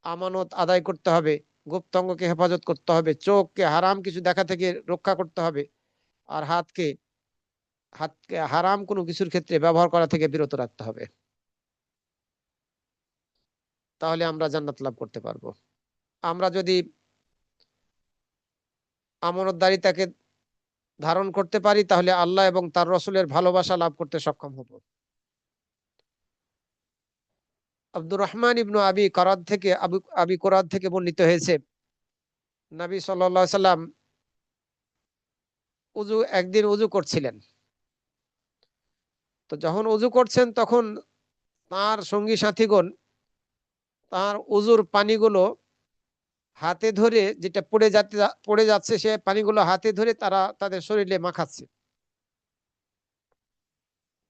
আমানত আদায় করতে হবে, গুপ্তাঙ্গকে হেফাজত করতে হবে, চোখকে হারাম কিছু দেখা থেকে রক্ষা করতে হবে, আর হাতকে হারাম কোনো কিছুর ক্ষেত্রে ব্যবহার করা থেকে বিরত রাখতে হবে। তাহলে আমরা জান্নাত লাভ করতে পারবো। আমরা যদি আমানতদারিতাকে ধারণ করতে পারি, তাহলে আল্লাহ এবং তার রসুলের ভালোবাসা লাভ করতে সক্ষম হব। আব্দুর রহমান ইবনু আবি কোরাদ থেকে বর্ণিত হয়েছে, নবী সাল্লাল্লাহু আলাইহি সাল্লাম একদিন উযু করছিলেন। তো যখন উযু করছেন তখন তার সঙ্গী সাথীগণ তার উযুর পানিগুলো হাতে ধরে, যেটা পড়ে যাচ্ছে সে পানিগুলো হাতে ধরে তারা তাদের শরীরে মাখাচ্ছে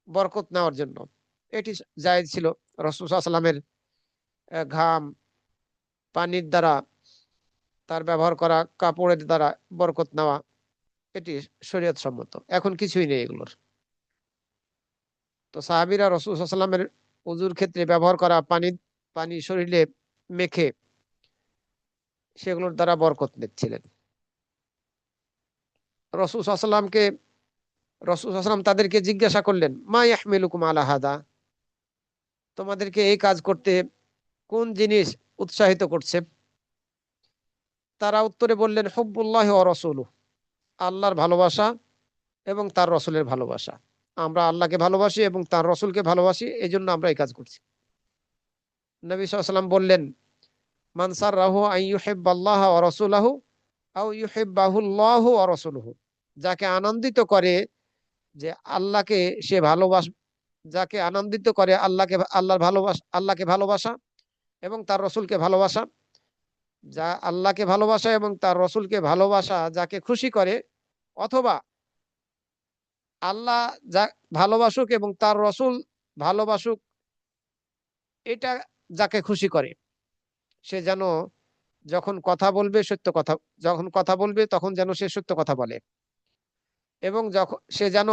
বরকত নেওয়ার জন্য। এটি জায়েজ ছিল। রাসূল সাল্লাল্লাহু আলাইহি সাল্লামের ঘাম, পানির দ্বারা, তার ব্যবহার করা কাপড়ের দ্বারা বরকত নেওয়া, এটি শরীয়ত সম্মত। এখন কিছুই নেই এগুলোর। তো সাহাবীরা রাসূল সাল্লাল্লাহু আলাইহি সাল্লামের উযুর ক্ষেত্রে ব্যবহার করা পানি শরীরে মেখে সেগুলোর দ্বারা বরকত নিচ্ছিলেন। রাসূল সাল্লাল্লাহু আলাইহি রাসূল সাল্লাল্লাহু আলাইহি সাল্লাম তাদেরকে জিজ্ঞাসা করলেন, মা ইয়াহমিলুকুম আলা হাদা, তোমাদেরকে এই কাজ করতে কোন জিনিস উৎসাহিত করছে? তারা উত্তরে বললেন, হুব্বুল্লাহি ওয়া রাসূলুহু, আল্লাহর ভালোবাসা এবং তার রসুলের ভালোবাসা। আমরা আল্লাহকে ভালোবাসি এবং তার রসুলকে ভালোবাসি, এই জন্য আমরা এই কাজ করছি। নবী সাল্লাল্লাহু আলাইহি ওয়াসাল্লাম বললেন, মান সাররাহু আন ইউহিব্বাল্লাহা ওয়া রাসূলাহু আও ইউহিব্বাহুল্লাহু ওয়া রাসূলুহু, যাকে আনন্দিত করে যে আল্লাহকে সে ভালোবাস যাকে আনন্দিত করে আল্লাহকে ভালোবাসা এবং তার রসুলকে ভালোবাসা, যা আল্লাহকে ভালোবাসা এবং তার রসুলকে ভালোবাসা যাকে খুশি করে, অথবা আল্লাহ যা ভালোবাসুক এবং তার রসুল ভালোবাসুক, এটা যাকে খুশি করে, সে যেন যখন কথা বলবে তখন যেন সে সত্য কথা বলে, এবং যখন সে যেন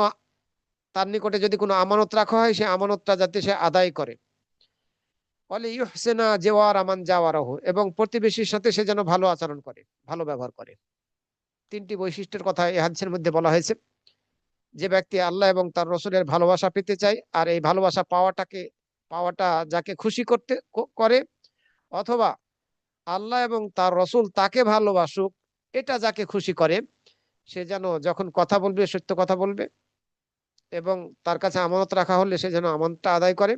তার নিকটে যদি কোনো আমানত রাখা হয় সে আমানতটা যাতে সে আদায় করে। বলে ইউহসিনা জিওয়ারা মান জাওয়ারাহু, এবং প্রতিবেশীর সাথে সে যেন ভালো আচরণ করে, ভালো ব্যবহার করে। তিনটি বৈশিষ্ট্যের কথা এই হাদিসের মধ্যে বলা হয়েছে। যে ব্যক্তি আল্লাহ এবং তার রসুলের ভালোবাসা পেতে চায়, আর এই ভালোবাসা পাওয়াটা যাকে খুশি করে, অথবা আল্লাহ এবং তার রসুল তাকে ভালোবাসুক, এটা যাকে খুশি করে, সে যেন যখন কথা বলবে সত্য কথা বলবে, এবং তার কাছে আমানত রাখা হলে সে যেন আমানতটা আদায় করে,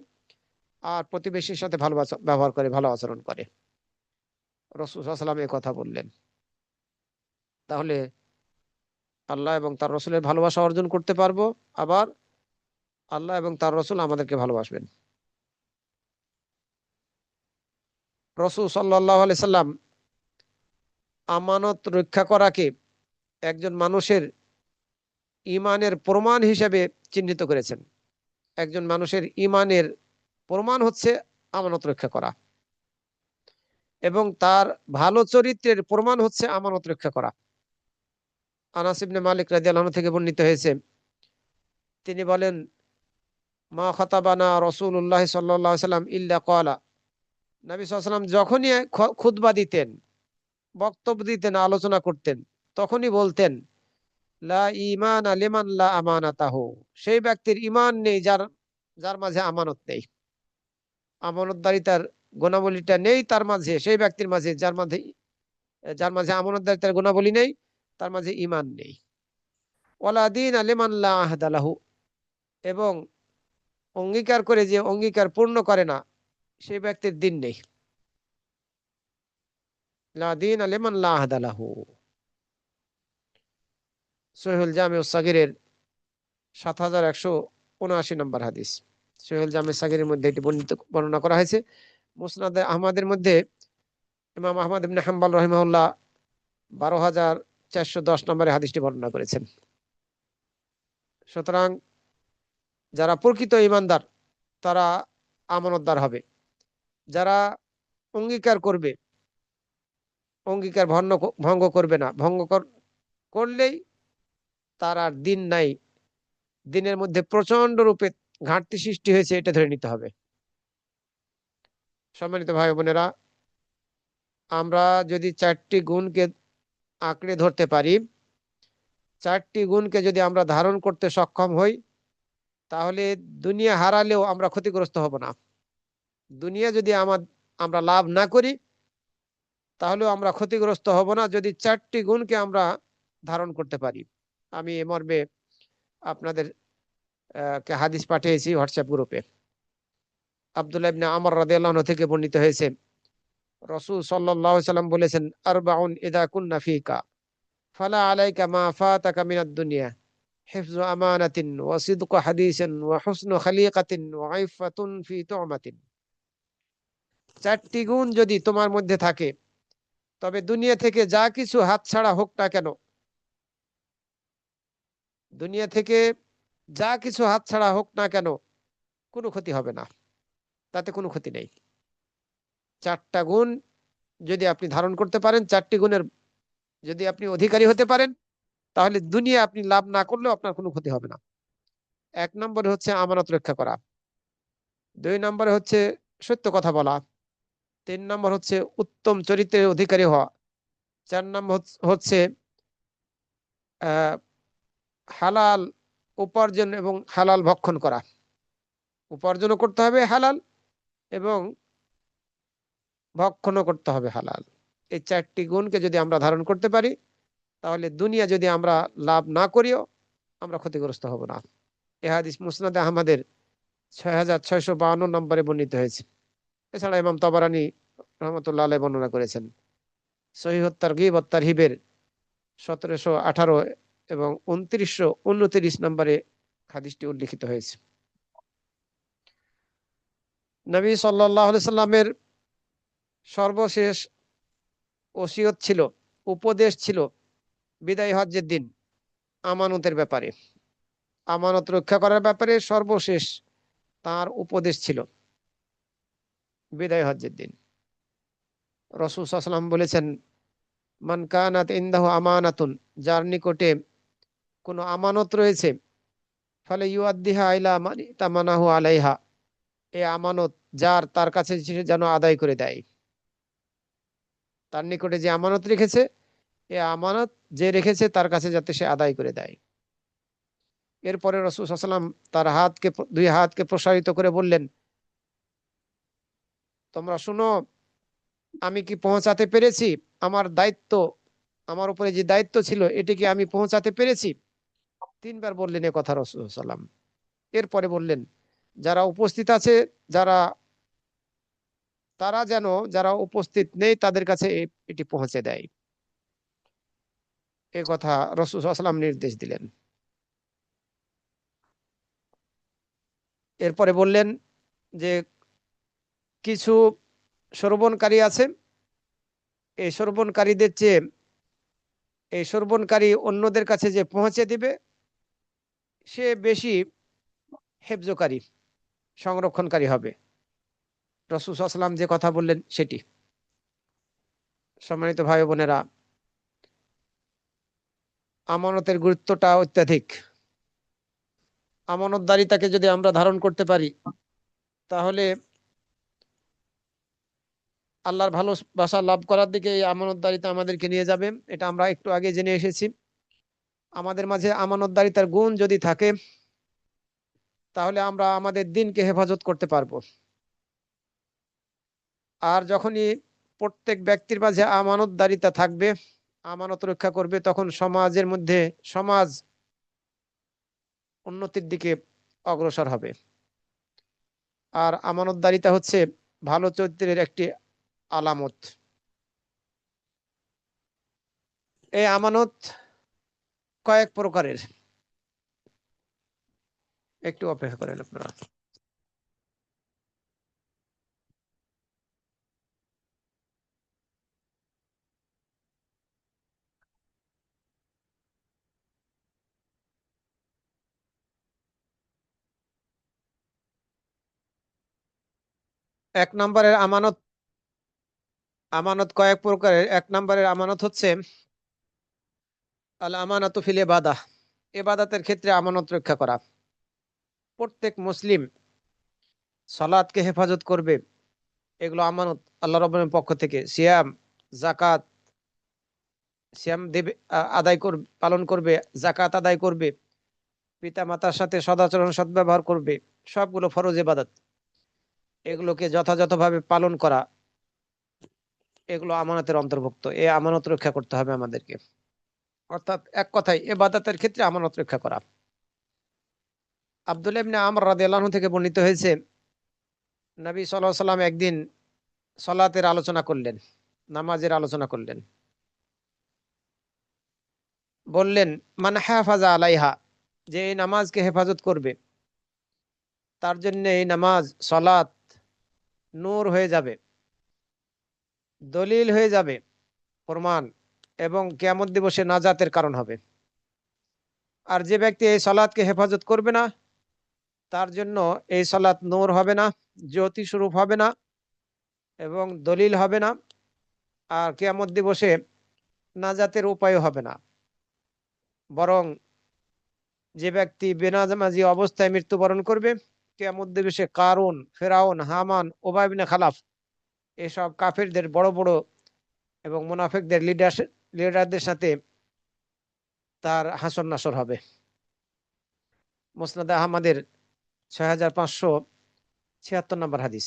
আর প্রতিবেশীর সাথে ভালো ব্যবহার করে, ভালো আচরণ করে। রাসূল সাল্লাল্লাহু আলাইহি ওয়াসাল্লাম এই কথা বললেন। তাহলে আল্লাহ এবং তার রসুলের ভালোবাসা অর্জন করতে পারবো, আবার আল্লাহ এবং তার রসুল আমাদেরকে ভালোবাসবেন। রাসূল সাল্লাল্লাহু আলাইহি সাল্লাম আমানত রক্ষা করাকে একজন মানুষের ঈমানের প্রমাণ হিসেবে চিহ্নিত করেছেন। একজন মানুষের ঈমানের প্রমাণ হচ্ছে আমানত রক্ষা করা, এবং তার ভালো চরিত্রের প্রমাণ হচ্ছে আমানত রক্ষা করা। আনাস ইবনে মালিক রাদিয়াল্লাহু আনহু থেকে বর্ণিত হয়েছে, তিনি বলেন, মা খাতাবানা রাসূলুল্লাহ সাল্লাল্লাহু আলাইহি সাল্লাম ইল্লা ক্বালা, নবী সাল্লাল্লাহু আলাইহি সাল্লাম যখনই খুতবা দিতেন, বক্তব্য দিতেন, আলোচনা করতেন, তখনই বলতেন, লা ঈমান লিমান লা আমানাতাহু, সেই ব্যক্তির ঈমান নেই যার যার মাঝে আমানত নেই। আমানতদারিতার গুণাবলীটা নেই তার মাঝে, সেই ব্যক্তির মাঝে যার মাঝে আমানতদারিতার গুণাবলী নেই, তার মাঝে ঈমান নেই। ওয়ালা দীন লিমান লা আহদা লাহু, এবং অঙ্গীকার করে যে অঙ্গীকার পূর্ণ করে না, সেই ব্যক্তির দিন নেই। লা দীন লিমান লা আহদা লাহু। সহিহুল জামিউস সাগীরের ৭১৭৯ নম্বর হাদিস। সহিহুল জামিউস সাগীরের মধ্যে এটি বর্ণনা করা হয়েছে। মুসনাদে আহমদের মধ্যে ইমাম আহমদ ইবনে হাম্বল রাহিমাহুল্লাহ ১২,৪১০ নম্বরে হাদিসটি বর্ণনা করেছেন। সুতরাং যারা প্রকৃত ঈমানদার তারা আমানতদার হবে। যারা অঙ্গীকার করবে, অঙ্গীকার ভঙ্গ করবে না, করলেই তার আর দিন নাই, দিনের মধ্যে প্রচন্ড রূপে ঘাটতি সৃষ্টি হয়েছে, এটা ধরে নিতে হবে। সম্মানিত ভাই বোনেরা, আমরা যদি 4টি গুণকে আঁকড়ে ধরতে পারি, 4টি গুণকে যদি আমরা ধারণ করতে সক্ষম হই, তাহলে দুনিয়া হারালেও আমরা ক্ষতিগ্রস্ত হব না। দুনিয়া যদি আমরা লাভ না করি, তাহলেও আমরা ক্ষতিগ্রস্ত হব না, যদি 4টি গুণকে আমরা ধারণ করতে পারি। আমি এ মর্মে আপনাদের কে হাদিস পাঠিয়েছি হোয়াটসঅ্যাপ গ্রুপে। আব্দুল্লাহ ইবনে আমর রাদিয়াল্লাহু আনহু থেকে বর্ণিত হয়েছে, রাসূল সাল্লাল্লাহু আলাইহি সাল্লাম বলেছেন, আরবাউন ইযা কুন্না ফিকা ফালা আলাইকা মা ফাতাকা মিনাদ দুনিয়া, হিফযু আমানাতিন ওয়া সিদকু হাদিসিন ওয়া হুসনু খলিকাতিন ওয়া ইফাতুন ফি তুমাতিন। 4টি গুণ যদি তোমার মধ্যে থাকে, তবে দুনিয়া থেকে যা কিছু হাতছাড়া হোক না কেন, দুনিয়া থেকে যা কিছু হাতছাড়া হোক না কেন, কোনো ক্ষতি হবে না, তাতে কোনো ক্ষতি নেই। 4টা গুণ যদি আপনি ধারণ করতে পারেন, 4টি গুণের যদি আপনি অধিকারী হতে পারেন, তাহলে দুনিয়া আপনি লাভ না করলেও আপনার কোনো ক্ষতি হবে না। 1 নম্বরে হচ্ছে আমানত রক্ষা করা, 2 নম্বরে হচ্ছে সত্য কথা বলা, 3 নম্বর হচ্ছে উত্তম চরিত্রের অধিকারী হওয়া, 4 নম্বর হচ্ছে হালাল উপার্জন এবং হালাল ভক্ষণ করা। উপার্জনও করতে হবে হালাল, এবং ভক্ষণও করতে হবে হালাল। এই 4টি গুণকে যদি আমরা ধারণ করতে পারি, তাহলে দুনিয়া যদি আমরা লাভ না করিও আমরা ক্ষতিগ্রস্ত হব না। এ হাদিস মুসনাদে আহমদের ৬,৬৫২ নম্বরে বর্ণিত হয়েছে। এছাড়া ইমাম তাবারানী রহমতুল্লাহ আলাইহি বর্ণনা করেছেন। সহিহুত তারগিব ওয়াত তারহিবের ১৭১৮ এবং ২৯২৯ নম্বরে হাদিসটি উল্লিখিত হয়েছে। নবী সাল্লাল্লাহু আলাইহি সাল্লামের সর্বশেষ ওসিয়ত ছিল, উপদেশ ছিল বিদায় হজ্জের দিন আমানতের ব্যাপারে, আমানত রক্ষা করার ব্যাপারে সর্বশেষ তার উপদেশ ছিল বিদায় হজ্জের দিন। রাসূল সাল্লাল্লাহু আলাইহি ওয়াসাল্লাম বলেছেন, মান কানাত ইনদাহু আমানাতুন, যার নিকটে কোনো আমানত রয়েছে, ফালে ইউআদ্দিহা ইলা মান তামানাহু আলাইহা, এই আমানত যার তার কাছে যেন আদায় করে দেয়। তার নিকটে যে আমানত রেখেছে, এ আমানত যে রেখেছে তার কাছে যাতে সে আদায় করে দেয়। এরপরে রাসূল সাল্লাল্লাহু আলাইহি ওয়াসাল্লাম তার দুই হাতকে প্রসারিত করে বললেন, তোমরা শুনো, আমি কি পৌঁছাতে পেরেছি? আমার দায়িত্ব, আমার উপরে যে দায়িত্ব ছিল এটি কি আমি পৌঁছাতে পেরেছি? তিনবার বললেন এ কথা রাসূল সাল্লাল্লাহু আলাইহি ওয়াসাল্লাম। এরপরে বললেন, যারা উপস্থিত আছে, যারা তারা যেন যারা উপস্থিত নেই তাদের কাছে এটি পৌঁছে দেয়। এ কথা রাসূল সাল্লাল্লাহু আলাইহি ওয়াসাল্লাম নির্দেশ দিলেন। এরপরে বললেন যে কিছু শ্রবণকারী আছে, এই শ্রবণকারীদের চেয়ে এই শ্রবণকারী অন্যদের কাছে যে পৌঁছে দিবে সে বেশি হেফজকারী, সংরক্ষণকারী হবে। রাসূল সাল্লাল্লাহু আলাইহি ওয়াসাল্লাম যে কথা বললেন সেটি। সম্মানিত ভাই বোনেরা, আমানতের গুরুত্বটা অত্যাধিক। আমানতদারিতাকে যদি আমরা ধারণ করতে পারি তাহলে আল্লাহর ভালোবাসা লাভ করার দিকে এই আমানতদারিতা আমাদেরকে নিয়ে যাবে। এটা আমরা একটু আগে জেনে এসেছি। আমাদের মাঝে আমানতদারিতার গুণ যদি থাকে তাহলে আমরা আমাদের দিনকে হেফাজত করতে পারবো। আর যখনই প্রত্যেক ব্যক্তির মাঝে আমানতদারিতা থাকবে, আমানত রক্ষা করবে, তখন সমাজের মধ্যে সমাজ উন্নতির দিকে অগ্রসর হবে। আর আমানতদারিতা হচ্ছে ভালো চরিত্রের একটি আলামত। এই আমানত কয়েক প্রকারের। একটু অপেক্ষা করেন আপনারা। এক নম্বরের আমানত, আমানত কয়েক প্রকারের। এক নম্বরের আমানত হচ্ছে আল আমানাতু ফিল ইবাদাহ, ইবাদতের ক্ষেত্রে আমানত রক্ষা করা। প্রত্যেক মুসলিম সালাতকে হেফাজত করবে, এগুলো আমানত আল্লাহ রাব্বুল পক্ষ থেকে। সিয়াম, যাকাত, সিয়াম দেবে, আদায় করবে, পালন করবে, যাকাত আদায় করবে, পিতা মাতার সাথে সদাচরণ সদ্ব্যবহার করবে, সবগুলো ফরজ ইবাদত। এগুলোকে যথাযথভাবে পালন করা, এগুলো আমানতের অন্তর্ভুক্ত। এই আমানত রক্ষা করতে হবে আমাদেরকে। অর্থাৎ এক কথায় ইবাদতের ক্ষেত্রে আমানত রক্ষা করা। আব্দুল্লাহ ইবনে আমর রাদিয়াল্লাহু আনহু থেকে বর্ণিত হয়েছে, নবী সাল্লাল্লাহু আলাইহি ওয়াসাল্লাম একদিন সালাতের আলোচনা করলেন, নামাজের আলোচনা করলেন। বললেন, মান হাফাজা আলাইহা, যে এই নামাজকে হেফাজত করবে তার জন্য এই নামাজ সালাত নূর হয়ে যাবে, দলিল হয়ে যাবে, প্রমাণ, এবং কিয়ামত দিবসে নাজাতের কারণ হবে। আর যে ব্যক্তি এই সালাতকে হেফাজত করবে না তার জন্য এই সালাত নূর হবে না, জ্যোতি স্বরূপ হবে না, এবং দলিল হবে না, আর কিয়ামত দিবসে নাজাতের উপায় হবে না। বরং যে ব্যক্তি বেনামাজি অবস্থায় মৃত্যুবরণ করবে, কিয়ামত দিবসে কারুন, ফেরাউন, হামান, উবাই ইবনে খালাফ, এসব কাফিরদের বড় বড় এবং মুনাফিকদের লিডারদের সাথে তার হাসর নাসর হবে। মুসনাদে আহমদের 6576 নম্বর হাদিস,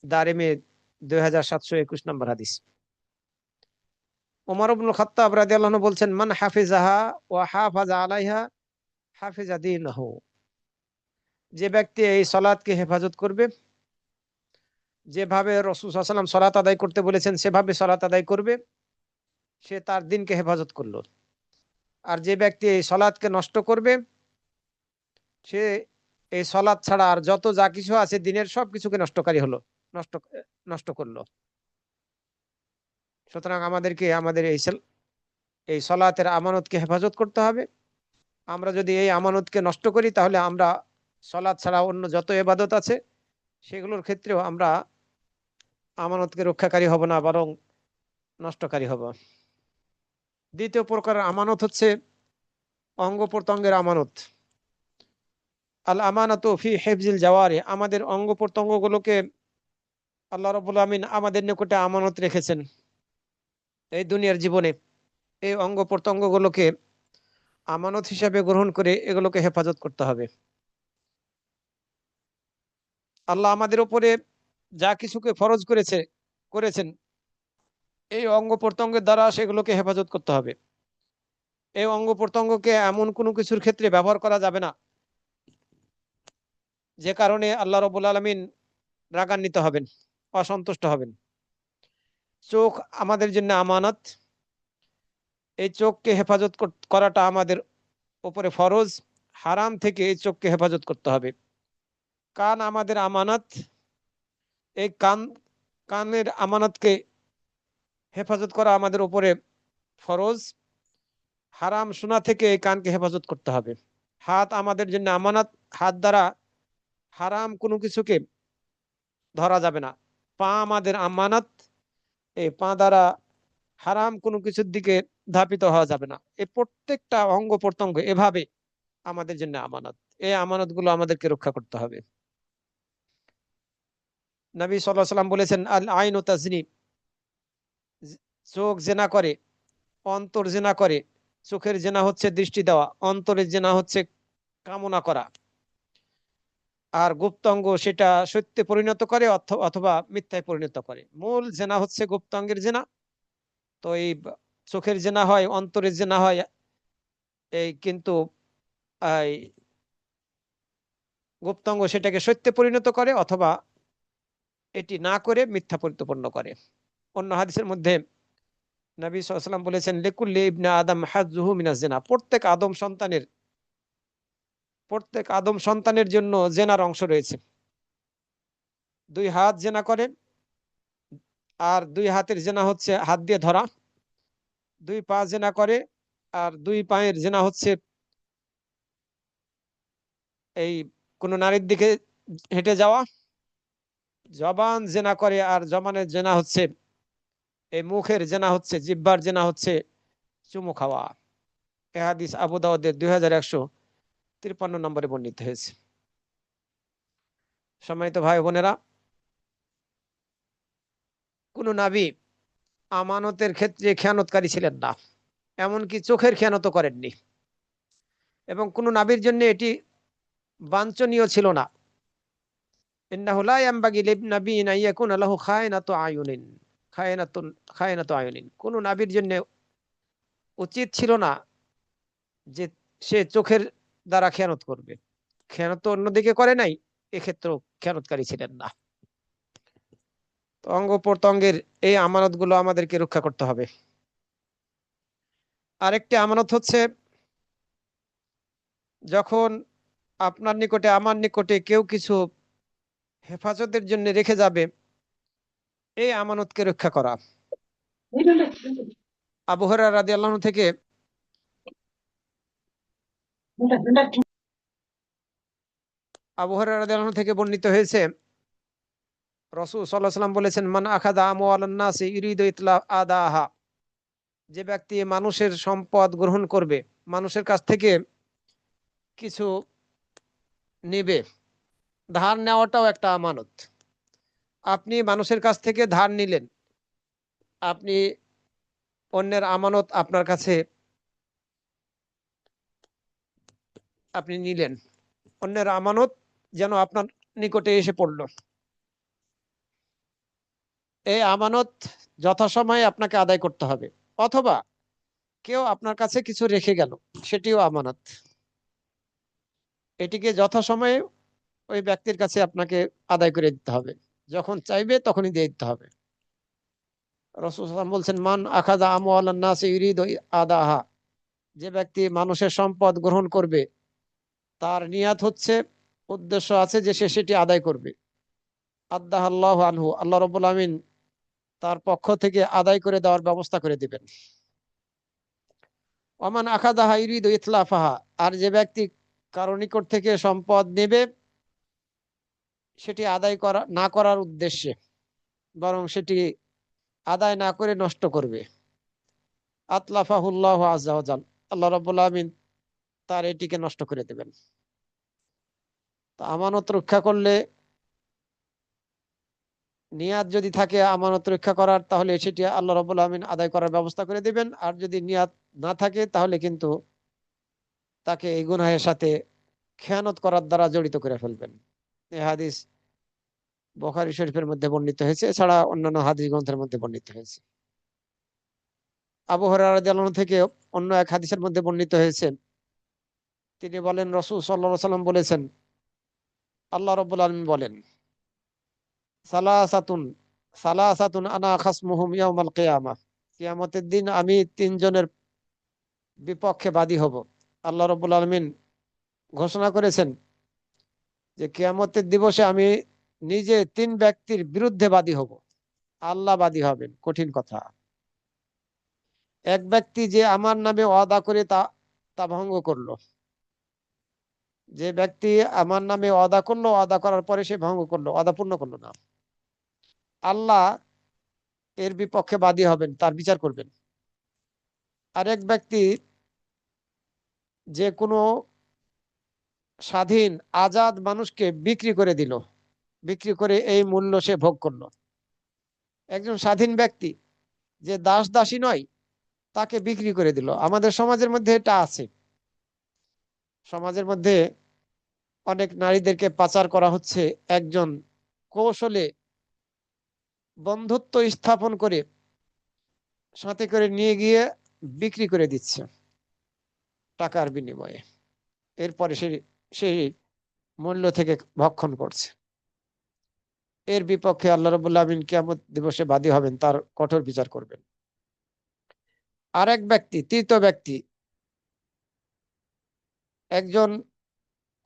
দারিমি 2721 নম্বর হাদিস। ওমর ইবনুল খাত্তাব রাদিয়াল্লাহু আনহু বলছেন, মান হাফিজাহা ওয়া হাফাজা আলাইহা হাফিজা দীনহু, যে ব্যক্তি এই সালাতকে হেফাজত করবে, যেভাবে রাসূল সাল্লাল্লাহু আলাইহি ওয়াসাল্লাম সালাত আদায় করতে বলেছেন সেভাবে সালাত আদায় করবে, সে তার দিনকে হেফাজত করলো। আর যে ব্যক্তি এই সালাতকে নষ্ট করবে, সে এই সালাত ছাড়া আর যত যা কিছু আছে দিনের সব কিছুকে নষ্টকারী হলো, নষ্ট নষ্ট করলো। সুতরাং আমাদেরকে আমাদের এই সালাতের আমানতকে হেফাজত করতে হবে। আমরা যদি এই আমানতকে নষ্ট করি তাহলে আমরা সালাত ছাড়া অন্য যত ইবাদত আছে সেগুলোর ক্ষেত্রেও আমরা আমানতকে রক্ষাকারী হব না, বরং নষ্টকারী হব। দ্বিতীয় প্রকারের আমানত হচ্ছে অঙ্গ প্রত্যঙ্গের আমানত। আল আমানাতু ফি হিফজিল জাওয়ারি, আমাদের অঙ্গ প্রত্যঙ্গগুলোকে আল্লাহ রাব্বুল আমিন আমাদের নিকটে আমানত রেখেছেন এই দুনিয়ার জীবনে। এই অঙ্গ প্রত্যঙ্গগুলোকে আমানত হিসাবে গ্রহণ করে এগুলোকে হেফাজত করতে হবে। আল্লাহ আমাদের উপরে যা কিছুকে ফরজ করেছেন এই অঙ্গ প্রত্যঙ্গের দ্বারা সেগুলোকে হেফাজত করতে হবে। এই অঙ্গ প্রত্যঙ্গকে এমন কোনো কিছুর ক্ষেত্রে ব্যবহার করা যাবে না যে কারণে আল্লাহ রাব্বুল আলামিন রাগান্বিত হবেন, অসন্তুষ্ট হবেন। চোখ আমাদের জন্য আমানত। এই চোখকে হেফাজত করাটা আমাদের উপরে ফরজ। হারাম থেকে এই চোখকে হেফাজত করতে হবে। কান আমাদের আমানত। এই কানের আমানতকে হেফাজত করা আমাদের উপরে ফরজ। হারাম শোনা থেকে এই কানকে হেফাজত করতে হবে। হাত আমাদের জন্য আমানত। হাত দ্বারা হারাম কোনো কিছুকে ধরা যাবে না। পা আমাদের আমানত। এই পা দ্বারা হারাম কোনো কিছুর দিকে ধাপিত হওয়া যাবে না। এই প্রত্যেকটা অঙ্গ প্রত্যঙ্গ এভাবে আমাদের জন্য আমানত। এই আমানত গুলো আমাদেরকে রক্ষা করতে হবে। নবী সাল্লাল্লাহু আলাইহি ওয়াসাল্লাম বলেছেন, আল আইনু তাজনি, চোখ জেনা করে, অন্তর জেনা করে। চোখের জেনা হচ্ছে দৃষ্টি দেওয়া, অন্তরের জেনা হচ্ছে কামনা করা। আর গুপ্তাঙ্গ সেটা সত্যে পরিণত করে অথবা মিথ্যায় পরিণত করে। মূল জেনা হচ্ছে গুপ্তাঙ্গের জেনা। তো এই চোখের জেনা হয়, অন্তরের জেনা হয়, এই কিন্তু এই গুপ্তাঙ্গ সেটাকে সত্যে পরিণত করে অথবা এটি না করে মিথ্যা প্রতিপন্ন করে। অন্য হাদিসের মধ্যে নবী সাল্লাল্লাহু আলাইহি ওয়াসাল্লাম বলেছেন, লিকুল্লি ইবনে আদম হাজ্জুহু মিনাজ জিনা, প্রত্যেক আদম সন্তানের জন্য জেনার অংশ রয়েছে। দুই হাত জেনা করে, আর দুই হাতের জেনা হচ্ছে হাত দিয়ে ধরা। দুই পা জেনা করে, আর দুই পায়ের জেনা হচ্ছে এই কোন নারীর দিকে হেঁটে যাওয়া। জবান জেনা করে, আর জবানের জেনা হচ্ছে এই মুখের জেনা হচ্ছে, জিহ্বার জেনা হচ্ছে চুমু খাওয়া। এ হাদিস আবু দাউদের 2153 নম্বরে বর্ণিত হয়েছে। সম্মানিত ভাই বোনেরা, কোন নবী আমানতের ক্ষেত্রে খেয়ানতকারী ছিলেন না, এমনকি চোখের খেয়ানত করেননি। এবং কোন নবীর জন্য এটি বাঞ্ছনীয় ছিল না। ইন্নাহু লা ইয়ানবাগি লিন-নাবিয়্যিন আন ইয়াকুনা লাহু খায়নাতু আয়ুনিন। কোন নবীর জন্য উচিত ছিল না যে সে চোখের দ্বারা খেয়ানত করবে। খেয়ানত তো অন্যদিকে করে নাই, এক্ষেত্রেও খেয়ানতকারী ছিলেন না। তো অঙ্গ প্রত্যঙ্গের এই আমানত গুলো আমাদেরকে রক্ষা করতে হবে। আরেকটি আমানত হচ্ছে, যখন আপনার নিকটে আমার নিকটে কেউ কিছু হেফাজতের জন্য রেখে যাবে, এই আমানতকে রক্ষা করা। আবু হুরায়রা রাদিয়াল্লাহু আনহু থেকে বর্ণিত হয়েছে, রাসূল সাল্লাল্লাহু আলাইহি ওয়াসাল্লাম বলেছেন, মান আখাযা আমওয়ালান নাসি ইউরিদু ইতলা আদাহা, যে ব্যক্তি মানুষের সম্পদ গ্রহণ করবে, মানুষের কাছ থেকে কিছু নেবে। ধার নেওয়াটাও একটা আমানত। আপনি মানুষের কাছ থেকে ধার নিলেন, আপনি অন্যের আমানত আপনার কাছে আপনি নিলেন, অন্যের আমানত যেন আপনার নিকটে এসে পড়ল। এই আমানত যথাসময়ে আপনাকে আদায় করতে হবে। অথবা কেউ আপনার কাছে কিছু রেখে গেল, সেটিও আমানত। এটিকে যথাসময়ে ওই ব্যক্তির কাছে আপনাকে আদায় করে দিতে হবে। যখন চাইবে তখনই দিয়ে দিতে হবে। রাসূল সাল্লাল্লাহু আলাইহি ওয়াসাল্লাম বলছেন, মান আখাযা আমওয়ালান নাস ইউরিদু আদাহা, যে ব্যক্তি মানুষের সম্পদ গ্রহণ করবে, তার নিয়াত হচ্ছে, উদ্দেশ্য আছে যে সে সেটি আদায় করবে। আদাহাল্লাহু আনহু, আল্লাহ রাব্বুল আমিন তার পক্ষ থেকে আদায় করে দেওয়ার ব্যবস্থা করে দিবেন। ওমান আখাযাহা ইউরিদু ইতলাফাহা, আর যে ব্যক্তি কারো নিকট থেকে সম্পদ নেবে সেটি আদায় না করার উদ্দেশ্যে, বরং সেটি আদায় না করে নষ্ট করবে, আতলাফাহুল্লাহু আযজা ওয়া জাল, আল্লাহ রাব্বুল আমিন তার এটিকে নষ্ট করে দেবেন। তো আমানত রক্ষা করলে নিয়াত যদি থাকে আমানত রক্ষা করার, তাহলে সেটি আল্লাহ রাব্বুল আমিন আদায় করার ব্যবস্থা করে দিবেন। আর যদি নিয়াত না থাকে তাহলে কিন্তু তাকে এই গুনাহের সাথে খেয়ানত করার দ্বারা জড়িত করে ফেলবেন। এই হাদিস বুখারী শরীফের মধ্যে বর্ণিত হয়েছে, এছাড়া অন্যান্য হাদিস গ্রন্থের মধ্যে বর্ণিত হয়েছে। আবু হুরায়রা রাদিয়াল্লাহু আনহু থেকে অন্য এক হাদিসের মধ্যে বর্ণিত হয়েছে, তিনি বলেন রাসূল সাল্লাল্লাহু আলাইহি সাল্লাম বলেছেন, আল্লাহ রাব্বুল আলামিন বলেন, সালাসাতুন সালাসাতুন আনা খাসমুহুম ইয়াউমাল কিয়ামাহ, কিয়ামতের দিন আমি তিনজনের বিপক্ষে বাদী হব। আল্লাহ রাব্বুল আলামিন ঘোষণা করেছেন যে কিয়ামতের দিবসে আমি নিজে তিন ব্যক্তির বিরুদ্ধে বাদী হব। আল্লাহ বাদী হবেন, কঠিন কথা। এক ব্যক্তি যে আমার নামে ওয়াদা করে তা তা ভঙ্গ করলো। যে ব্যক্তি আমার নামে ওয়াদা করলো, ওয়াদা করার পরে সে ভঙ্গ করলো, ওয়াদা পূর্ণ করলো না, আল্লাহ এর বিপক্ষে বাদী হবেন, তার বিচার করবেন। আরেক ব্যক্তি যে কোনো স্বাধীন আজাদ মানুষকে বিক্রি করে দিল, বিক্রি করে এই মূল্য সে ভোগ করলো। একজন স্বাধীন ব্যক্তি যে দাস দাসী নয়, তাকে বিক্রি করে দিল। আমাদের সমাজের মধ্যে এটা আছে। সমাজের মধ্যে অনেক নারীদেরকে পাচার করা হচ্ছে, একজন কৌশলে বন্ধুত্ব স্থাপন করে সাথে করে নিয়ে গিয়ে বিক্রি করে দিচ্ছে টাকার বিনিময়ে। এরপরে সেই মূল্য থেকে ভক্ষণ করছে। এর বিপক্ষে আল্লাহ রাব্বুল আমিন কিয়ামত দিবসে বাদী হবেন, তার কঠোর বিচার করবেন। আরেক ব্যক্তি, তৃতীয় ব্যক্তি, একজন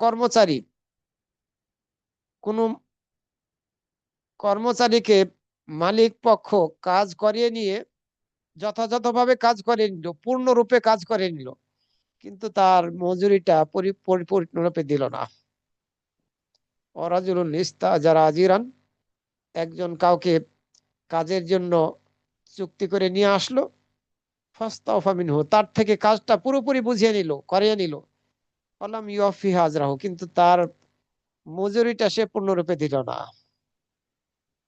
কর্মচারী কোন কর্মচারীকে মালিক পক্ষ কাজ করিয়ে নিয়ে যথাযথভাবে কাজ করে নিল, পূর্ণরূপে কাজ করে নিল, কিন্তু তার মজুরিটা পরিপূর্ণরূপে দিল না। ওয়ারাজুলুন ইস্তাজারা আজিরান, একজন কাউকে কাজের জন্য চুক্তি করে নিয়ে আসলো, ফাস্তাওফা মিনহু, তার থেকে কাজটা পুরোপুরি বুঝিয়ে নিল, করিয়ে নিল, ফালাম ইউফি হাজরাহু, কিন্তু তার মজুরিটা সে পূর্ণরূপে দিল না।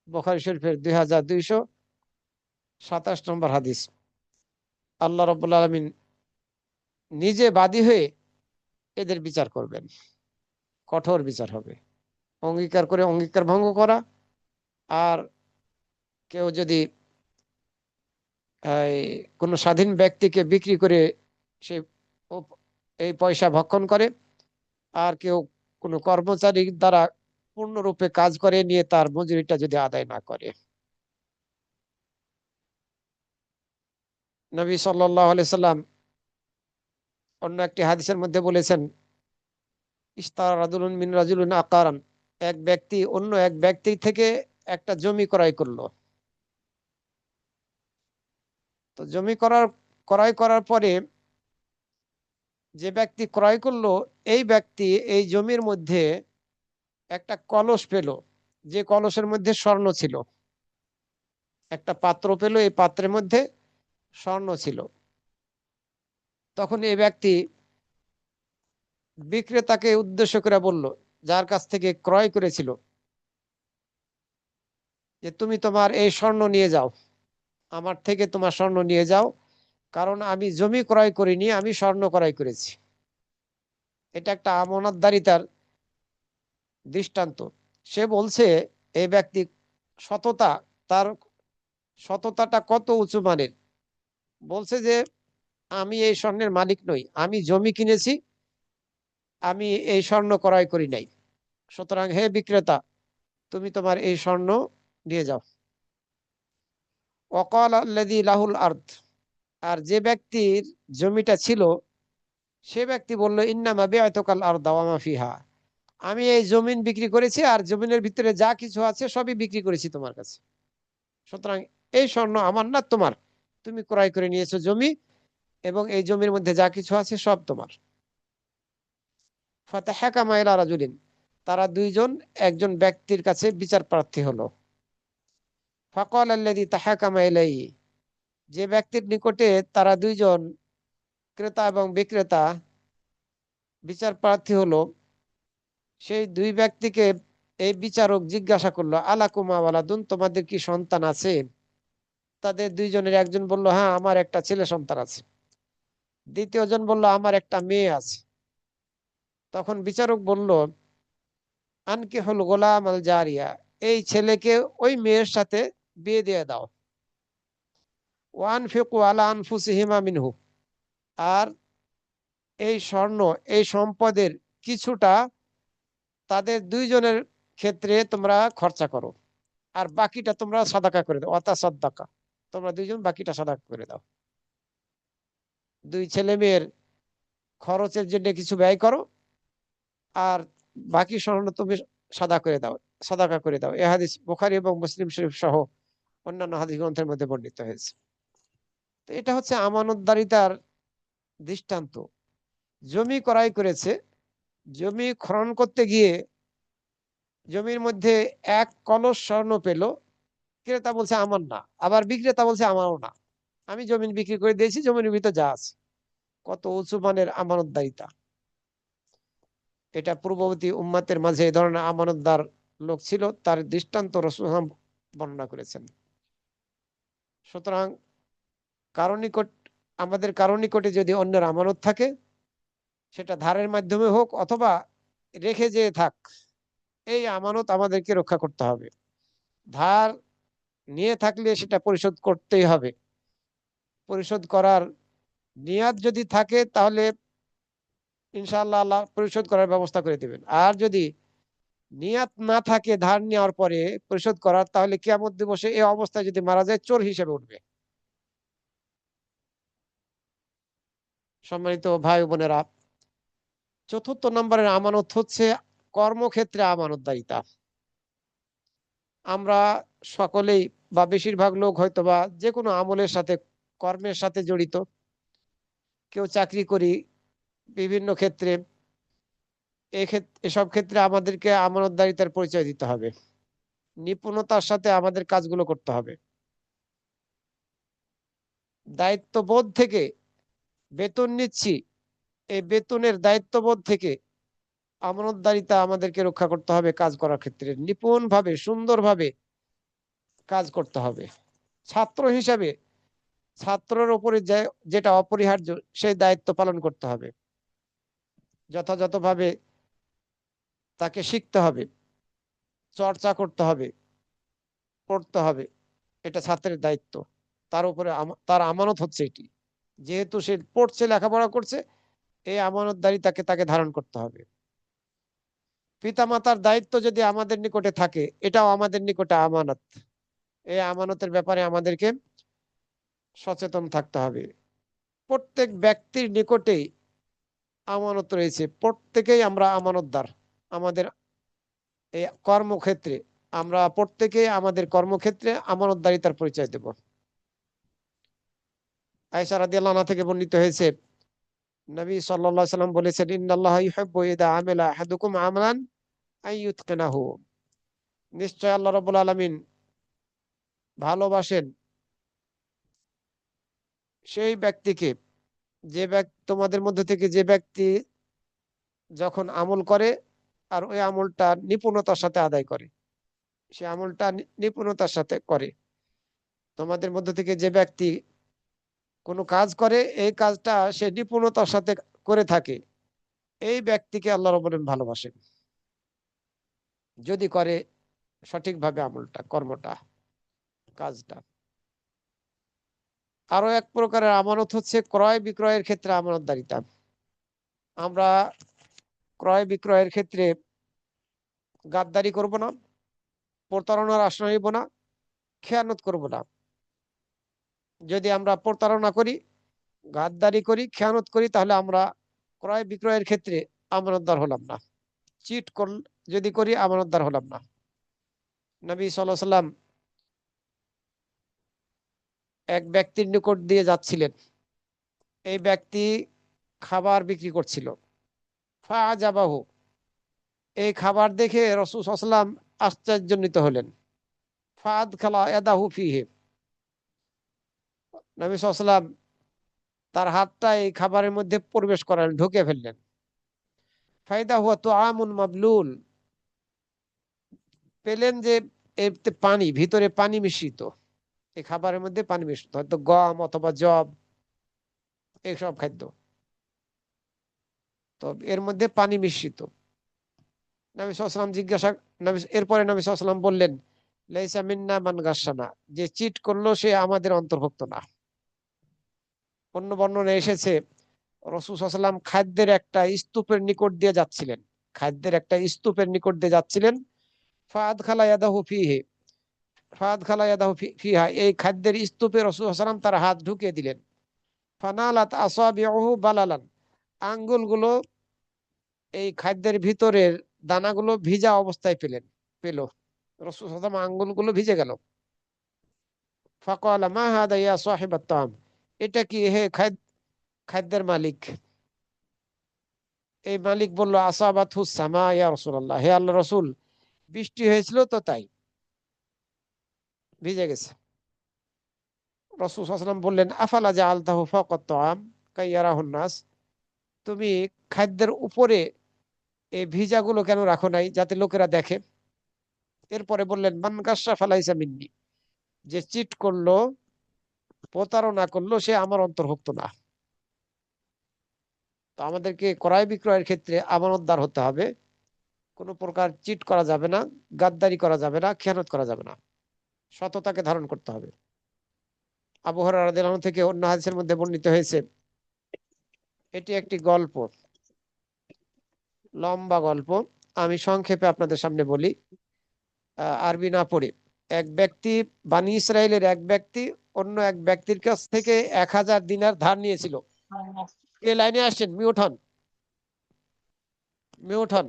বুখারী শরীফের 2227 নম্বর হাদিস। আল্লাহ রাব্বুল আলামিন নিজে বাদী হয়ে এদের বিচার করবেন, কঠোর বিচার হবে। অঙ্গীকার করে অঙ্গীকার ভঙ্গ করা, আর কেউ যদি কোনো স্বাধীন ব্যক্তিকে বিক্রি করে সে এই পয়সা ভক্ষণ করে, আর কেউ কোনো কর্মচারী দ্বারা পূর্ণরূপে কাজ করে নিয়ে তার মজুরিটা যদি আদায় না করে। নবী সাল্লাল্লাহু আলাইহি সাল্লাম অন্য একটি হাদিসের মধ্যে বলেছেন, ইশতারা রাজুলুন মিন রাজুলিন আকারান, এক ব্যক্তি অন্য এক ব্যক্তি থেকে একটা জমি ক্রয় করলো। তো জমি ক্রয় করার পরে যে ব্যক্তি ক্রয় করলো, এই ব্যক্তি এই জমির মধ্যে একটা কলস পেল, যে কলসের মধ্যে স্বর্ণ ছিল। একটা পাত্র পেল, এই পাত্রের মধ্যে স্বর্ণ ছিল। তখন এই ব্যক্তি বিক্রেতাকে উদ্দেশ্য করে বলল, যার কাছ থেকে ক্রয় করেছিল, যে তুমি তোমার এই স্বর্ণ নিয়ে যাও, আমার থেকে তোমার স্বর্ণ নিয়ে যাও, কারণ আমি জমি ক্রয় করিনি, আমি স্বর্ণ ক্রয় করেছি। এটা একটা আমানতদারিতার দৃষ্টান্ত। সে বলছে, এই ব্যক্তি সততা, তার সততাটা কত উঁচু মানের। বলছে যে আমি এই স্বর্ণের মালিক নই, আমি জমি কিনেছি, আমি এই স্বর্ণ ক্রয় করি নাই। সুতরাং হে বিক্রেতা, তুমি তোমার এই স্বর্ণ নিয়ে যাও। ওয়াকাল আল্লাযী লাহুল আরদ, আর যে ব্যক্তির জমিটা ছিল, সে ব্যক্তি বলল, ইন্নামা বিআতুকাল আরদা ওয়া মা ফিহা, আমি এই জমিন বিক্রি করেছি, আর জমিনের ভিতরে যা কিছু আছে সবই বিক্রি করেছি তোমার কাছে। সুতরাং এই স্বর্ণ আমার না, তোমার। তুমি ক্রয় করে নিয়েছো জমি, এবং এই জমির মধ্যে যা কিছু আছে সব তোমার। ফাতাহাকামা ইলা রাজুলিন, তারা দুইজন একজন ব্যক্তির কাছে বিচার প্রার্থী হলো। ফাকাল আল্লাযী তাহাকামা ইলাইহি, যে ব্যক্তির নিকটে তারা দুইজন, ক্রেতা এবং বিক্রেতা, বিচার প্রার্থী হলো, সেই দুই ব্যক্তিকে এই বিচারক জিজ্ঞাসা করলো, আলাকুমা ওয়ালাদুন, তোমাদের কি সন্তান আছে? তাদের দুইজনের একজন বলল, হ্যাঁ আমার একটা ছেলে সন্তান আছে। দ্বিতীয় জন বলল, আমার একটা মেয়ে আছে। তখন বিচারক বলল, আনকিহুল গোলাম আল জারিয়া, এই ছেলেকে ওই মেয়ের সাথে বিয়ে দিয়ে দাও। ওয়ানফিকু আলা আনফুসিহিমা মিনহু, আর এই স্বর্ণ, এই সম্পদের কিছুটা তাদের দুইজনের ক্ষেত্রে তোমরা খরচা করো, আর বাকিটা তোমরা সাদাকা করে দাও। অতা সাদাকা, তোমরা দুইজন বাকিটা সাদাকা করে দাও। দুই ছেলে মেয়ের খরচের জন্য কিছু ব্যয় করো, আর বাকি স্বর্ণ তুমি সাদা করে দাও, সাদাকা করে দাও। এ হাদিস বুখারী এবং মুসলিম শরীফ সহ অন্যান্য হাদিস গ্রন্থের মধ্যে বর্ণিত হয়েছে। তো এটা হচ্ছে আমানতদারিতার দৃষ্টান্ত। জমি ক্রয় করেছে, জমি খনন করতে গিয়ে জমির মধ্যে এক কলস স্বর্ণ পেল। ক্রেতা বলছে আমার না, আবার বিক্রেতা বলছে আমারও না, আমি জমি বিক্রি করে দিয়েছি, জমির ভিতর যা আছে। কত উঁচু মানের আমানতদারিতা! এটা পূর্ববর্তী উম্মাতের মাঝে এই ধরনের আমানতদার লোক ছিল, তার দৃষ্টান্ত রাসূল বর্ণনা করেছেন। সুতরাং কারো নিকট, আমাদের কারো নিকটে যদি অন্যের আমানত থাকে, সেটা ধারের মাধ্যমে হোক অথবা রেখে যেয়ে থাক, এই আমানত আমাদেরকে রক্ষা করতে হবে। ধার নিয়ে থাকলে সেটা পরিশোধ করতেই হবে। পরিশোধ করার নিয়াত যদি থাকে তাহলে ইনশাআল্লাহ আল্লাহ পরিশোধ করার ব্যবস্থা করে দিবেন। আর যদি নিয়াত না থাকে ধার নেওয়ার পরে পরিশোধ করার, তাহলে কিয়ামত দিবসে এই অবস্থায় যদি মারা যায় চোর হিসেবে উঠবে। সম্মানিত ভাই বোনেরা, চতুর্থ নম্বরের আমানত হচ্ছে কর্মক্ষেত্রে আমানতদারিতা। আমরা সকলেই বা বেশিরভাগ লোক হয়তো বা যে কোনো আমলের সাথে, কর্মের সাথে জড়িত। কেউ চাকরি করি বিভিন্ন ক্ষেত্রে, এসব ক্ষেত্রে আমাদেরকে আমানতদারিতার পরিচয় দিতে হবে। নিপুণতার সাথে আমাদের কাজগুলো করতে হবে। দায়িত্ববোধ থেকে বেতন নিচ্ছি, এই বেতনের দায়িত্ববোধ থেকে আমানতদারিতা আমাদেরকে রক্ষা করতে হবে। কাজ করার ক্ষেত্রে নিপুণ ভাবে, সুন্দরভাবে কাজ করতে হবে। ছাত্র হিসাবে ছাত্রের উপরে যেটা অপরিহার্য, সেই দায়িত্ব পালন করতে হবে। যথাযথভাবে তাকে শিখতে হবে, চর্চা করতে হবে, পড়তে হবে। এটা ছাত্রের দায়িত্ব। তার উপরে তার আমানত হচ্ছে এটি। যেহেতু সে পড়ছে, লেখাপড়া করছে, এই আমানতদারি তাকে তাকে ধারণ করতে হবে। পিতামাতার দায়িত্ব যদি আমাদের নিকটে থাকে, এটাও আমাদের নিকটে আমানত। এই আমানতের ব্যাপারে আমাদেরকে সচেতন থাকতে হবে। প্রত্যেক ব্যক্তির নিকটেই আমানত রয়েছে, প্রত্যেকেই আমরা আমানতদার। আমাদের এই কর্মক্ষেত্রে আমরা প্রত্যেকেই আমাদের কর্মক্ষেত্রে আমানতদারিতার পরিচয় দেব। আয়েশা রাদিয়াল্লাহু আনহা থেকে বর্ণিত হয়েছে, নবী সাল্লাল্লাহু আলাইহি সাল্লাম বলেছেন, ইন্নাল্লাহা ইউহিব্বু ইযা আমিলা আহাদুকুম আমালান আইয়ুতকিনাহু, নিশ্চয় আল্লাহ রাব্বুল আলামিন ভালোবাসেন সেই ব্যক্তিকে, যে ব্যক্তি তোমাদের মধ্যে থেকে, যে ব্যক্তি যখন আমল করে আর ওই আমলটা নিপুণতার সাথে আদায় করে, সে আমলটা নিপুণতার সাথে করে। তোমাদের মধ্যে থেকে যে ব্যক্তি কোনো কাজ করে, এই কাজটা সে নিপুণতার সাথে করে থাকে, এই ব্যক্তিকে আল্লাহ রাব্বুল আলামিন ভালোবাসেন, যদি করে সঠিকভাবে আমলটা, কর্মটা, কাজটা। আরো এক প্রকারের আমানত হচ্ছে ক্রয় বিক্রয়ের ক্ষেত্রে আমানতদারিতা। আমরা ক্রয় বিক্রয়ের ক্ষেত্রে গাদ্দারি করব না, প্রতারণার আশ্রয় নিব না, খেয়ানত করব না। যদি আমরা প্রতারণা করি, গাদ্দারি করি, খেয়ানত করি, তাহলে আমরা ক্রয় বিক্রয়ের ক্ষেত্রে আমানতদার হলাম না। চিট যদি করি, আমানতদার হলাম না। নবী সাল্লাল্লাহু আলাইহি সাল্লাম এক ব্যক্তির নিকট দিয়ে যাচ্ছিলেন। এই ব্যক্তি খাবার বিক্রি করছিল। ফাআজাবাহু, এই খাবার দেখে রাসূল সাল্লাল্লাহু আলাইহি সাল্লাম আশ্চর্যান্বিত হলেন। ফাআদখালা ইয়াদাহু ফিহি, নবী সাল্লাল্লাহু আলাইহি সাল্লাম তার হাতটা এই খাবারের মধ্যে প্রবেশ করালেন, ঢুকে ফেললেন। ফাইদা হুয়া তুআমুন মাবলুল, পেলেন যে এতে পানি, ভিতরে পানি মিশ্রিত, এই খাবারের মধ্যে পানি মিশ্রিত, হয়তো গম অথবা জব, এইসব খাদ্য, তো এর মধ্যে পানি মিশ্রিত। নবী সাল্লাল্লাহু আলাইহি ওয়াসাল্লাম জিজ্ঞাসা, এরপরে নবী সাল্লাল্লাহু আলাইহি ওয়াসাল্লাম বললেন, লাইসা মিন্না মান গাশশানা, যে চিট করলো সে আমাদের অন্তর্ভুক্ত না। অন্য বর্ণনায় এসেছে রাসূল সাল্লাল্লাহু আলাইহি ওয়াসাল্লাম খাদ্যের একটা স্তূপের নিকট দিয়ে যাচ্ছিলেন, খাদ্যের একটা স্তূপের নিকট দিয়ে যাচ্ছিলেন, ফাদখালা ইয়াদাহু ফিহি, ফাদখালা ইয়াদাহু ফিহা, এই খাদ্যের স্তূপে রাসূল সাল্লাল্লাহু আলাইহি ওয়াসাল্লাম তার হাত ঢুকিয়ে দিলেন। ফানালাত আসাবিউহু বালালান, আঙ্গুলগুলো এই খাদ্যের ভিতরের দানাগুলো ভিজা অবস্থায় পেল, রাসূল সাল্লাল্লাহু আলাইহি ওয়াসাল্লাম আঙ্গুলগুলো ভিজে গেল। ফাকালা মা হাদা ইয়া সাহিবাত তাম, এটা কি হে খাদ্যের মালিক? এই মালিক বলল, আসাবাতহু সামা ইয়া রাসূলুল্লাহ, হে আল্লাহর রাসূল, বৃষ্টি হয়েছিল তো তাই ভিজে গেছে। রাসূল সাল্লাল্লাহু আলাইহি ওয়াসাল্লাম বললেন, আফালা জাআলতাহু ফাওকাত তাআম কাইয়ারাহুন নাস, তুমি খাদ্যের উপরে এই ভিজাগুলো কেন রাখো নাই, যাতে লোকেরা দেখে? এরপরে বললেন, মান গাসসা ফালাইসা মিন্নি, যে চিট করলো, প্রতারণা করলো, সে আমার অন্তর্ভুক্ত না। তো আমাদেরকে ক্রয় বিক্রয়ের ক্ষেত্রে আমানতদার হতে হবে, কোনো প্রকার চিট করা যাবে না, গাদ্দারি করা যাবে না, খেয়ানত করা যাবে না, সততাকে ধারণ করতে হবে। আবু হুরায়রা রাদিয়াল্লাহু আনহু থেকে অন্য হাদিসের মধ্যে বর্ণিত হয়েছে, এটি একটি গল্প, লম্বা গল্প, আমি সংক্ষেপে আপনাদের সামনে বলি, আরবি না পড়ে। এক ব্যক্তি, বানি ইসরায়েলের এক ব্যক্তি অন্য এক ব্যক্তির কাছ থেকে 1000 দিনার ধার নিয়েছিল। কে লাইনে আসছেন? মিউট হন, মিউট হন।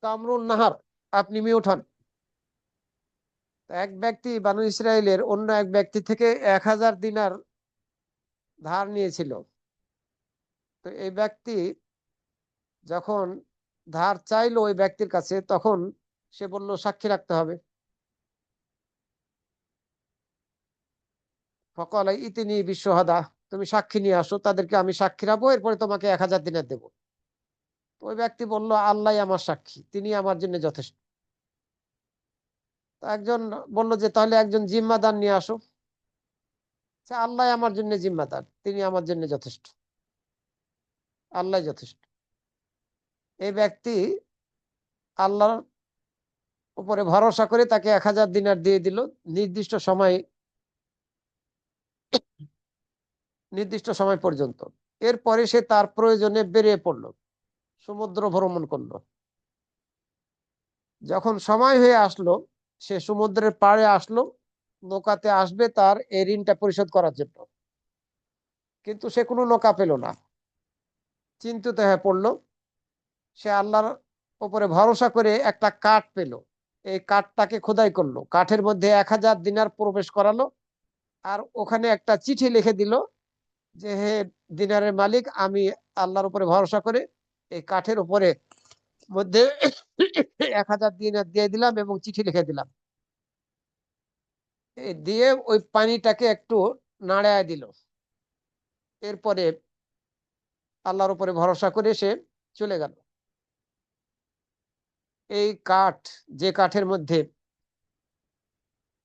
কামরুন নাহার, আপনি মিউট হন। এক ব্যক্তি বানু ইসরায়েলের অন্য এক ব্যক্তি থেকে 1000 দিনার ধার নিয়েছিল। তো এই ব্যক্তি যখন ধার চাইলো ওই ব্যক্তির কাছে, তখন সে বলল সাক্ষী রাখতে হবে। ফকাল ইতিনি বিশ্বহাদা, তুমি সাক্ষী নিয়ে আসো, তাদেরকে আমি সাক্ষী রাখবো, এরপরে তোমাকে 1000 দিনার দেবো। ওই ব্যক্তি বলল, আল্লাহ আমার সাক্ষী, তিনি আমার জন্য যথেষ্ট। একজন বলল যে তাহলে একজন জিম্মাদার নিয়ে আসো। আল্লাহ আমার জন্য জিম্মাদার, তিনি আমার জন্য যথেষ্ট, আল্লাহ যথেষ্ট। এই ব্যক্তি আল্লাহর উপরে ভরসা করে তাকে 1000 দিনার দিয়ে দিল, নির্দিষ্ট সময়, নির্দিষ্ট সময় পর্যন্ত। এরপরে সে তার প্রয়োজনে বেরিয়ে পড়লো, সমুদ্র ভ্রমণ করলো। যখন সময় হয়ে আসলো, সে সমুদ্রের পাড়ে আসলো, নৌকাতে আসবে তার এই ঋণটা পরিশোধ করার জন্য, কিন্তু সে কোনো নৌকা পেল না। চিন্তিত হয়ে পড়লো। সে আল্লাহর উপরে ভরসা করে একটা কাঠ পেল, এই কাঠটাকে খোদাই করলো, কাঠের মধ্যে 1000 দিনার প্রবেশ করালো, আর ওখানে একটা চিঠি লিখে দিল যে, হে দিনারের মালিক, আমি আল্লাহর উপরে ভরসা করে এই কাঠের উপরে মধ্যে 1000 দিনার দিয়ে দিলাম এবং চিঠি লিখে দিলাম। দিয়ে ওই পানিটাকে একটু নাড়ায় দিল। এরপরে আল্লাহর উপরে ভরসা করে সে চলে গেল। এই কাঠ, যে কাঠের মধ্যে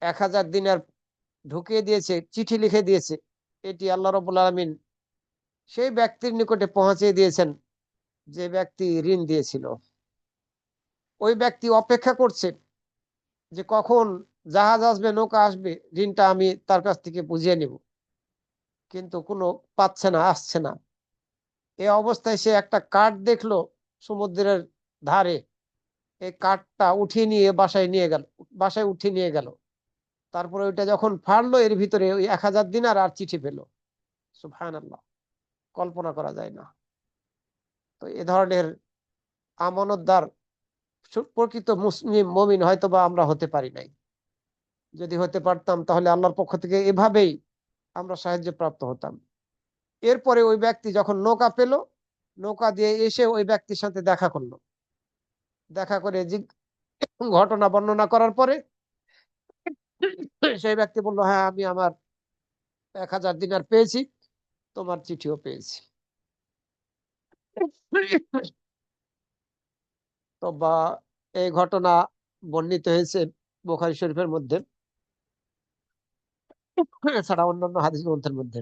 1000 দিনার ঢুকিয়ে দিয়েছে, চিঠি লিখে দিয়েছে, এটি আল্লাহ রাব্বুল আলামিন সেই ব্যক্তির নিকটে পৌঁছে দিয়েছেন যে ব্যক্তি ঋণ দিয়েছিল। ওই ব্যক্তি অপেক্ষা করছে যে কখন জাহাজ আসবে, নৌকা আসবে, ঋণটা আমি তার কাছ থেকে বুঝিয়ে নেব, কিন্তু কোনো পাচ্ছে না, আসছে না। এই অবস্থায় সে একটা কাঠ দেখলো সমুদ্রের ধারে, এই কাঠটা উঠিয়ে নিয়ে বাসায় নিয়ে গেল, বাসায় উঠিয়ে নিয়ে গেল। তারপরে ওইটা যখন ফাড়লো, এর ভিতরে ওই 1000 দিনার আর চিঠি পেল। সুবহানাল্লাহ, কল্পনা করা যায় না। তো এ ধরনের আমানতদার প্রকৃত মুসলিম মুমিন হয়তো বা আমরা হতে পারি নাই। যদি হতে পারতাম তাহলে আল্লাহর পক্ষ থেকে এভাবেই আমরা সাহায্য প্রাপ্ত হতাম। এরপরে ওই ব্যক্তি যখন নৌকা পেল, নৌকা দিয়ে এসে ওই ব্যক্তির সাথে দেখা করলো। দেখা করে ঘটনা বর্ণনা করার পরে সেই ব্যক্তি বলল, হ্যাঁ আমি আমার 1000 দিনার পেয়েছি, তোমার চিঠিও পেয়েছি। তো বা এই ঘটনা বর্ণিত হয়েছে বুখারী শরীফের মধ্যে, এছাড়া অন্যান্য হাদিস গ্রন্থের মধ্যে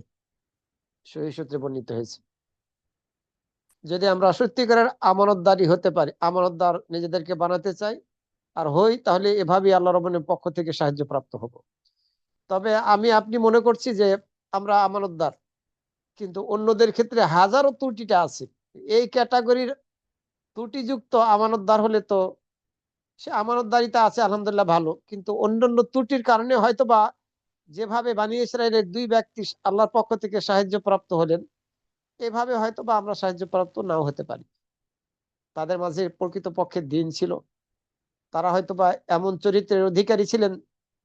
সহিহ সূত্রে বর্ণিত হয়েছে। যদি আমরা সত্যিকারের আমানতদারি হতে পারি, আমানতদার নিজেদেরকে বানাতে চাই আর হই, তাহলে এভাবেই আল্লাহ রাব্বুল পক্ষ থেকে সাহায্য প্রাপ্ত হব। তবে আমি আপনি মনে করছি যে আমরা আমানতদার, কিন্তু অন্যদের ক্ষেত্রে হাজারো ত্রুটিটা আছে। এই ক্যাটাগরির ত্রুটিযুক্ত আমানতদার হলে তো সে আমানতদারিতা আছে আলহামদুলিল্লাহ ভালো, কিন্তু অন্যান্য ত্রুটির কারণে হয়তো বা যেভাবে বনী ইসরাইলের দুই ব্যক্তি আল্লাহর পক্ষ থেকে সাহায্য প্রাপ্ত হলেন, এভাবে হয়তো বা আমরা সাহায্য প্রাপ্ত নাও হতে পারি। তাদের মাঝে প্রকৃতপক্ষে দিন ছিল, তারা হয়তো বা এমন চরিত্রের অধিকারী ছিলেন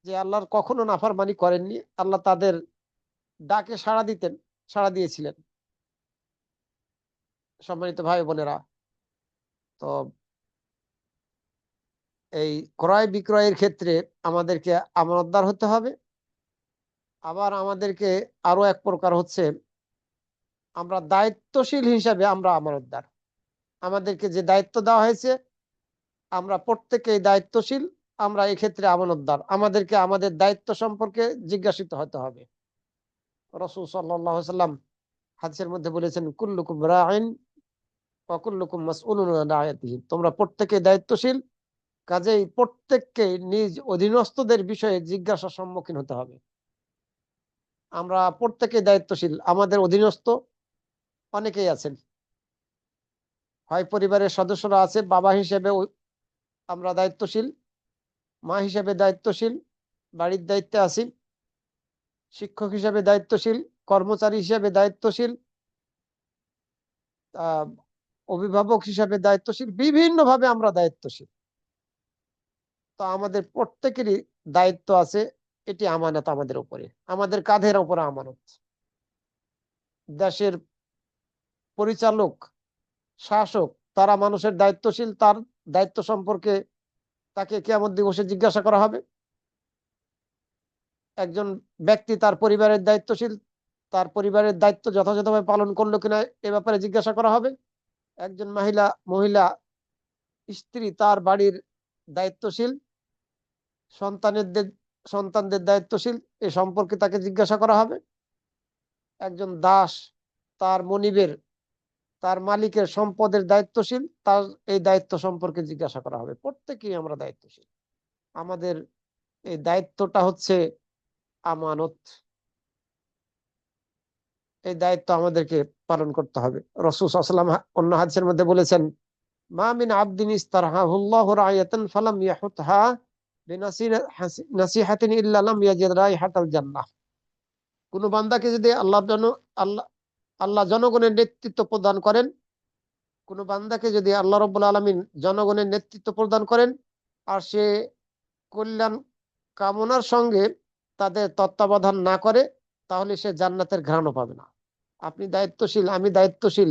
যে আল্লাহর কখনো নাফরমানি করেননি, আল্লাহ তাদের ডাকে সাড়া দিয়েছিলেন। সম্মানিত ভাই বোনেরা, তো এই ক্রয় বিক্রয়ের ক্ষেত্রে আমাদেরকে আমানতদার হতে হবে। আবার আমাদেরকে আরো এক প্রকার হচ্ছে, আমরা দায়িত্বশীল হিসাবে আমরা আমানতদার। আমাদেরকে যে দায়িত্ব দেওয়া হয়েছে, আমরা প্রত্যেকেই দায়িত্বশীল, আমরা এক্ষেত্রে আমানতদার। আমাদেরকে আমাদের দায়িত্ব সম্পর্কে জিজ্ঞাসিত হতে হবে। রাসূল সাল্লাল্লাহু আলাইহি ওয়াসাল্লাম হাদিসের মধ্যে বলেছেন, কুল্লুকুম রাইন ওয়া কুল্লুকুম মাসউলুন আন রাইয়াতিহি। তোমরা প্রত্যেকেই দায়িত্বশীল, কাজেই প্রত্যেককে নিজ অধীনস্থদের বিষয়ে জিজ্ঞাসার সম্মুখীন হতে হবে। আমরা প্রত্যেকেই দায়িত্বশীল, আমাদের অধীনস্থ অনেকেই আছেন। হয় পরিবারের সদস্যরা আছে, বাবা হিসেবে আমরা দায়িত্বশীল, মা হিসেবে দায়িত্বশীল, বাড়ির দায়িত্বে আছি, শিক্ষক হিসেবে দায়িত্বশীল, কর্মচারী হিসেবে দায়িত্বশীল, আহ অভিভাবক হিসেবে দায়িত্বশীল, বিভিন্নভাবে আমরা দায়িত্বশীল। তো আমাদের প্রত্যেকেরই দায়িত্ব আছে, এটি আমানত আমাদের উপরে, আমাদের কাঁধের উপরে আমানত। দেশের পরিচালক, শাসক, তারা মানুষের দায়িত্বশীল, তার দায়িত্ব সম্পর্কে তাকে কিয়ামত দিবসে জিজ্ঞাসা করা হবে। একজন ব্যক্তি তার পরিবারের দায়িত্বশীল, তার পরিবারের দায়িত্ব যথাযথভাবে পালন করলো কিনা এ ব্যাপারে জিজ্ঞাসা করা হবে। একজন মহিলা স্ত্রী তার বাড়ির দায়িত্বশীল, সন্তানদের সন্তানদের দায়িত্বশীল, এ সম্পর্কে তাকে জিজ্ঞাসা করা হবে। একজন দাস তার মনিবের, তার মালিকের সম্পদের দায়িত্বশীল, তার এই দায়িত্ব সম্পর্কে জিজ্ঞাসা করা হবে। প্রত্যেকেই আমরা দায়িত্বশীল। আমাদের এই দায়িত্বটা হচ্ছে আমানত। এই দায়িত্ব আমাদেরকে পালন করতে হবে। রাসূল সাল্লাল্লাহু আলাইহি ওয়াসাল্লাম অন্য হাদিসের মধ্যে বলেছেন, মা মিন আবদিন ইস্তারহাহুল্লাহু রায়াতান ফালাম ইয়াহুতহা বিনাসিহাতিন ইল্লা লাম ইয়াজিদ রাইহাতাল জান্নাহ। কোন বান্দাকে যদি আল্লাহ আল্লাহ জনগণের নেতৃত্ব প্রদান করেন, কোন বান্দাকে যদি আল্লাহ রাব্বুল আলামিন জনগণের নেতৃত্ব প্রদান করেন, আর সে কল্যাণ কামনার সঙ্গে তাদের তত্ত্বাবধান না করে, তাহলে সে জান্নাতের ঘ্রাণও পাবে না। আপনি দায়িত্বশীল, আমি দায়িত্বশীল,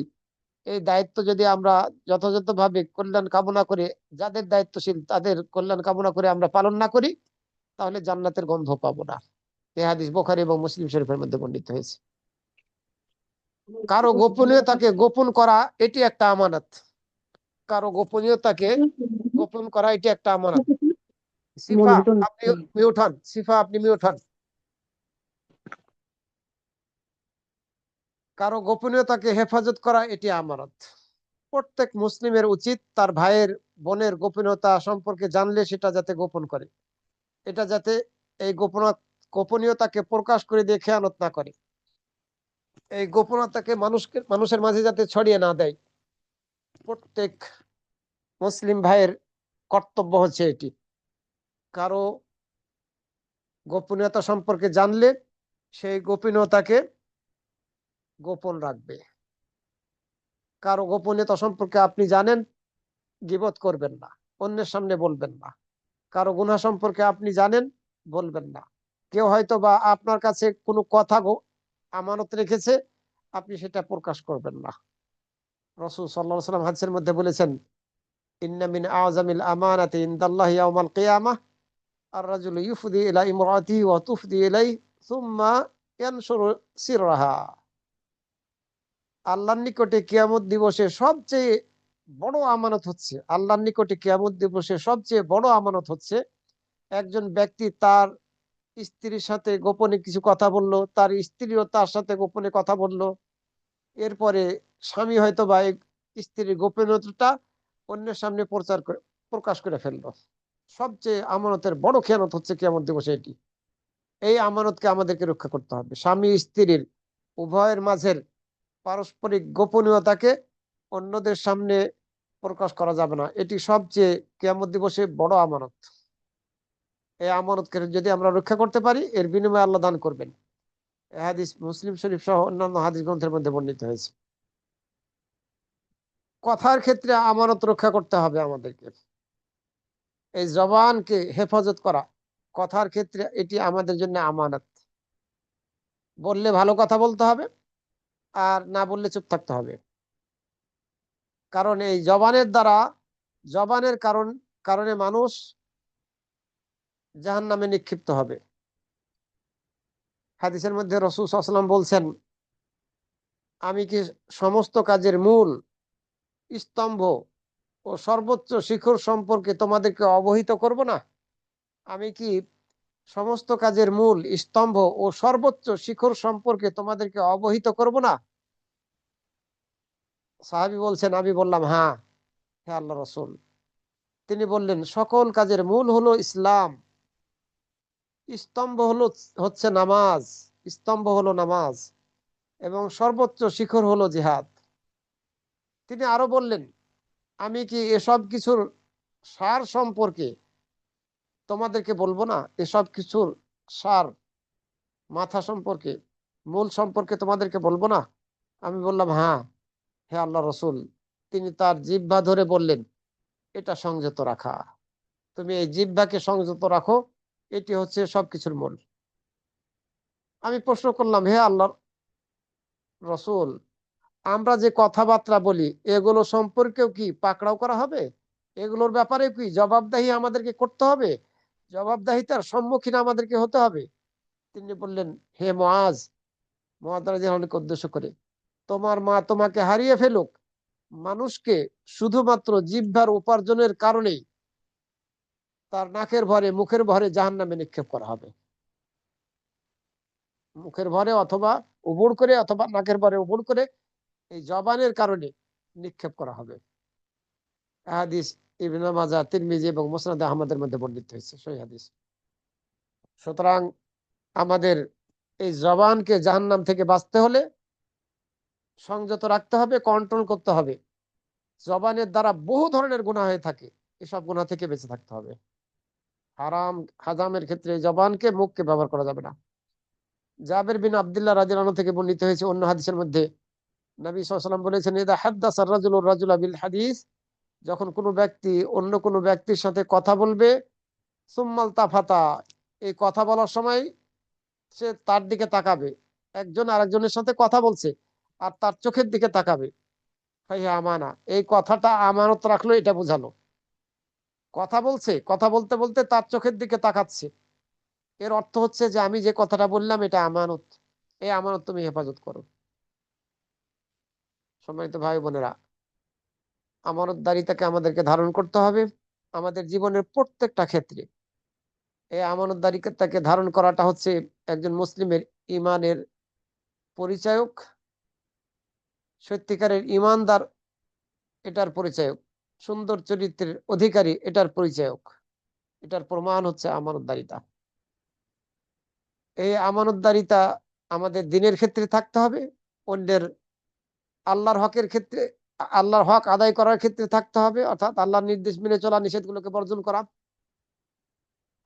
এই দায়িত্ব যদি আমরা যথাযথভাবে কল্যাণ কামনা করে, যাদের দায়িত্বশীল তাদের কল্যাণ কামনা করে আমরা পালন না করি, তাহলে জান্নাতের গন্ধ পাবো না। এই হাদিস বুখারী এবং মুসলিম শরীফের মধ্যে বর্ণিত হয়েছে। কারো গোপনীয়তাকে গোপন করা এটি একটা আমানত। কারো গোপনীয়তাকে গোপন করা এটি একটা আমানত। সিফা আপনি মিউট হন, সিফা আপনি মিউট হন। কারো গোপনীয়তাকে হেফাজত করা এটি আমানত। প্রত্যেক মুসলিমের উচিত তার ভাইয়ের বোনের গোপনীয়তা সম্পর্কে জানলে সেটা যাতে গোপন করে, এটা যাতে এই গোপনীয়তাকে প্রকাশ করে দিয়ে খেয়ানত না করে, এই গোপনীয়তাকে মানুষের মাঝে যাতে ছড়িয়ে না দেয়। প্রত্যেক মুসলিম ভাইয়ের কর্তব্য হচ্ছে এটি। কারো গোপনীয়তা সম্পর্কে জানলে সেই গোপনীয়তাকে গোপন রাখবে। কারো গোপনীয়তা সম্পর্কে আপনি জানেন, গীবত করবেন না, অন্যের সামনে বলবেন না। কারো গুনাহ সম্পর্কে আপনি জানেন, বলবেন না। কেউ হয়তো বা আপনার কাছে কোনো কথা আমানত রেখেছে, আপনি সেটা প্রকাশ করবেন না। রাসূল সাল্লাল্লাহু আলাইহি ওয়াসাল্লাম হাদিসের মধ্যে বলেছেন, ইন্না মিন আযামিল আমানাতি ইনদাল্লাহি ইয়াউমাল কিয়ামাহ আর-রাজুলু ইউফদি ইলা ইমরাতিহি ওয়া তুফদি ইলাইহি সুম্মা ইয়ানশুরু সিররাহা। আল্লাহর নিকটে কিয়ামত দিবসে সবচেয়ে বড় আমানত হচ্ছে, আল্লাহর নিকটে কিয়ামত দিবসে সবচেয়ে বড় আমানত হচ্ছে একজন ব্যক্তি তার স্ত্রীর সাথে গোপনে কিছু কথা বলল, তার স্ত্রীও তার সাথে গোপনে কথা বলল, এরপরে স্বামী হয়তো বা স্ত্রীর গোপনীয়তাটা অন্যের সামনে প্রকাশ করে ফেললো। সবচেয়ে আমানতের বড় খেয়ানত হচ্ছে কিয়ামত দিবসে এটি। এই আমানতকে আমাদেরকে রক্ষা করতে হবে। স্বামী স্ত্রীর উভয়ের মাঝের পারস্পরিক গোপনীয়তাকে অন্যদের সামনে প্রকাশ করা যাবে না, এটি সবচেয়ে কিয়ামত দিবসে বড় আমানত। এই আমানতকে যদি আমরা রক্ষা করতে পারি, এর বিনিময়ে আল্লাহ দান করবেন। এই হাদিস মুসলিম শরীফ সহ অন্যান্য হাদিস গ্রন্থের মধ্যে বর্ণিত হয়েছে। কথার ক্ষেত্রে আমানত রক্ষা করতে হবে আমাদেরকে। এই জবানকে হেফাজত করা কথার ক্ষেত্রে এটি আমাদের জন্য আমানত। বললে ভালো কথা বলতে হবে, আর না বললে চুপ থাকতে হবে। কারণ এই জবানের কারণে মানুষ জাহান্নামে নিক্ষিপ্ত হবে। হাদিসের মধ্যে রাসূল সাল্লাল্লাহু আলাইহি ওয়াসাল্লাম বলছেন, আমি কি সমস্ত কাজের মূল, স্তম্ভ ও সর্বোচ্চ শিখর সম্পর্কে তোমাদেরকে অবহিত করব না? আমি কি সমস্ত কাজের মূল, স্তম্ভ ও সর্বোচ্চ শিখর সম্পর্কে তোমাদেরকে অবহিত করব না? সাহাবী বলছেন, আমি বললাম, হ্যাঁ হে আল্লাহ রাসূল। তিনি বললেন, সকল কাজের মূল হলো ইসলাম, স্তম্ভ হচ্ছে নামাজ, স্তম্ভ হলো নামাজ, এবং সর্বোচ্চ শিখর হলো জিহাদ। তিনি আরো বললেন, আমি কি এসব কিছুর সার সম্পর্কে তোমাদেরকে বলবো না? এসব কিছুর সার, মাথা সম্পর্কে, মূল সম্পর্কে তোমাদেরকে বলবো না? আমি বললাম, হ্যাঁ হে আল্লাহ রসুল। তিনি তার জিহ্বা ধরে বললেন, এটা সংযত রাখা। তুমি এই জিহ্বাকে সংযত রাখো, এটি হচ্ছে সবকিছুর মূল। আমি প্রশ্ন করলাম, হে আল্লাহ রসুল, আমরা যে কথাবার্তা বলি এগুলো সম্পর্কেও কি পাকড়াও করা হবে? এগুলোর ব্যাপারে কি জবাবদাহি আমাদেরকে করতে হবে? জবাবদাহিতার সম্মুখীন আমাদেরকে হতে হবে? তিনি বললেন, হে মুআজ, মুআজ রাদিয়াল্লাহু আনহুকে উদ্দেশ্য করে, তোমার মা তোমাকে হারিয়ে ফেলুক, মানুষকে শুধুমাত্র জিহ্বার উপার্জনের কারণেই তার নাকের ভরে, মুখের ভরে জাহান্নামে নিক্ষেপ করা হবে। মুখের ভরে অথবা উবুড় করে, অথবা নাকের ভরে উবুড় করে, এই জবানের কারণে নিক্ষেপ করা হবে। হাদিস ইবনে মাজাহ, তিরমিজি এবং মুসনাদ আহমদের মধ্যে বর্ণিত হয়েছে, সহিহ হাদিস। সুতরাং আমাদের এই জবানকে জাহান্নাম থেকে বাঁচতে হলে সংযত রাখতে হবে, কন্ট্রোল করতে হবে। জবানের দ্বারা বহু ধরনের গুনাহ হয়ে থাকে, এসব গুনাহ থেকে বেঁচে থাকতে হবে। হারামের ক্ষেত্রে জবানকে, মুখকে ব্যবহার করা যাবে না। জাবের বিন আব্দুল্লাহ রাদিয়াল্লাহু আনহু থেকে বর্ণিত হয়েছে অন্য হাদিসের মধ্যে, নবী সাল্লাল্লাহু আলাইহি ওয়াসাল্লাম বলেছেন, ইদা হাদ্দাসা আর-রাজুলু আর-রাজুলা বিল হাদিস, যখন কোনো ব্যক্তি অন্য কোনো ব্যক্তির সাথে কথা বলবে, সুম্মাল তাফাতা, এই কথা বলার সময় সে তার দিকে তাকাবে, একজন আরেকজনের সাথে কথা বলছে আর তার চোখের দিকে তাকাবে, ফাহিয়া আমানা, এই কথাটা আমানত রাখলো, এটা বোঝালো। কথা বলছে, কথা বলতে বলতে তার চোখের দিকে তাকাচ্ছে, এর অর্থ হচ্ছে যে আমি যে কথাটা বললাম এটা আমানত, এই আমানত তুমি হেফাজত করো। সম্মানিত ভাই বোনেরা, আমানতদারিতাকে আমাদেরকে ধারণ করতে হবে আমাদের জীবনের প্রত্যেকটা ক্ষেত্রে। এই আমানতদারিতাকে ধারণ করাটা হচ্ছে একজন মুসলিমের ইমানের পরিচায়ক, সত্যিকারের ইমানদার এটার পরিচায়ক, সুন্দর চরিত্রের অধিকারী এটার পরিচায়ক, এটার প্রমাণ হচ্ছে আমানতদারিতা। এই আমানতদারিতা আমাদের দিনের ক্ষেত্রে থাকতে হবে, অন্যের আল্লাহর হকের ক্ষেত্রে, আল্লাহর হক আদায় করার ক্ষেত্রে থাকতে হবে, অর্থাৎ আল্লাহর নির্দেশ মেনে চলা, নিষেধগুলোকে বর্জন করা।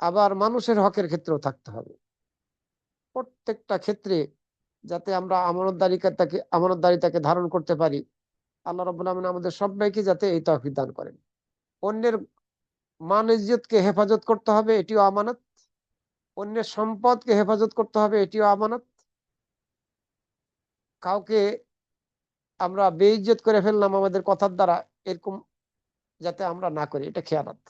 আবার মানুষের হকের ক্ষেত্রেও থাকতে হবে। প্রত্যেকটা ক্ষেত্রে যাতে আমরা আমানতদারিতাকে ধারণ করতে পারি, আল্লাহ রাব্বুল আলামিন আমাদের সবাইকে যাতে এই তৌফিক দান করেন। অন্যের মান ইজ্জতকে হেফাজত করতে হবে, এটিও আমানত। অন্যের সম্পদকে হেফাজত করতে হবে, এটিও আমানত। কাউকে আমরা বেইজ্জত করে ফেললাম আমাদের কথার দ্বারা, এরকম যাতে আমরা না করি, এটা খেয়ানত।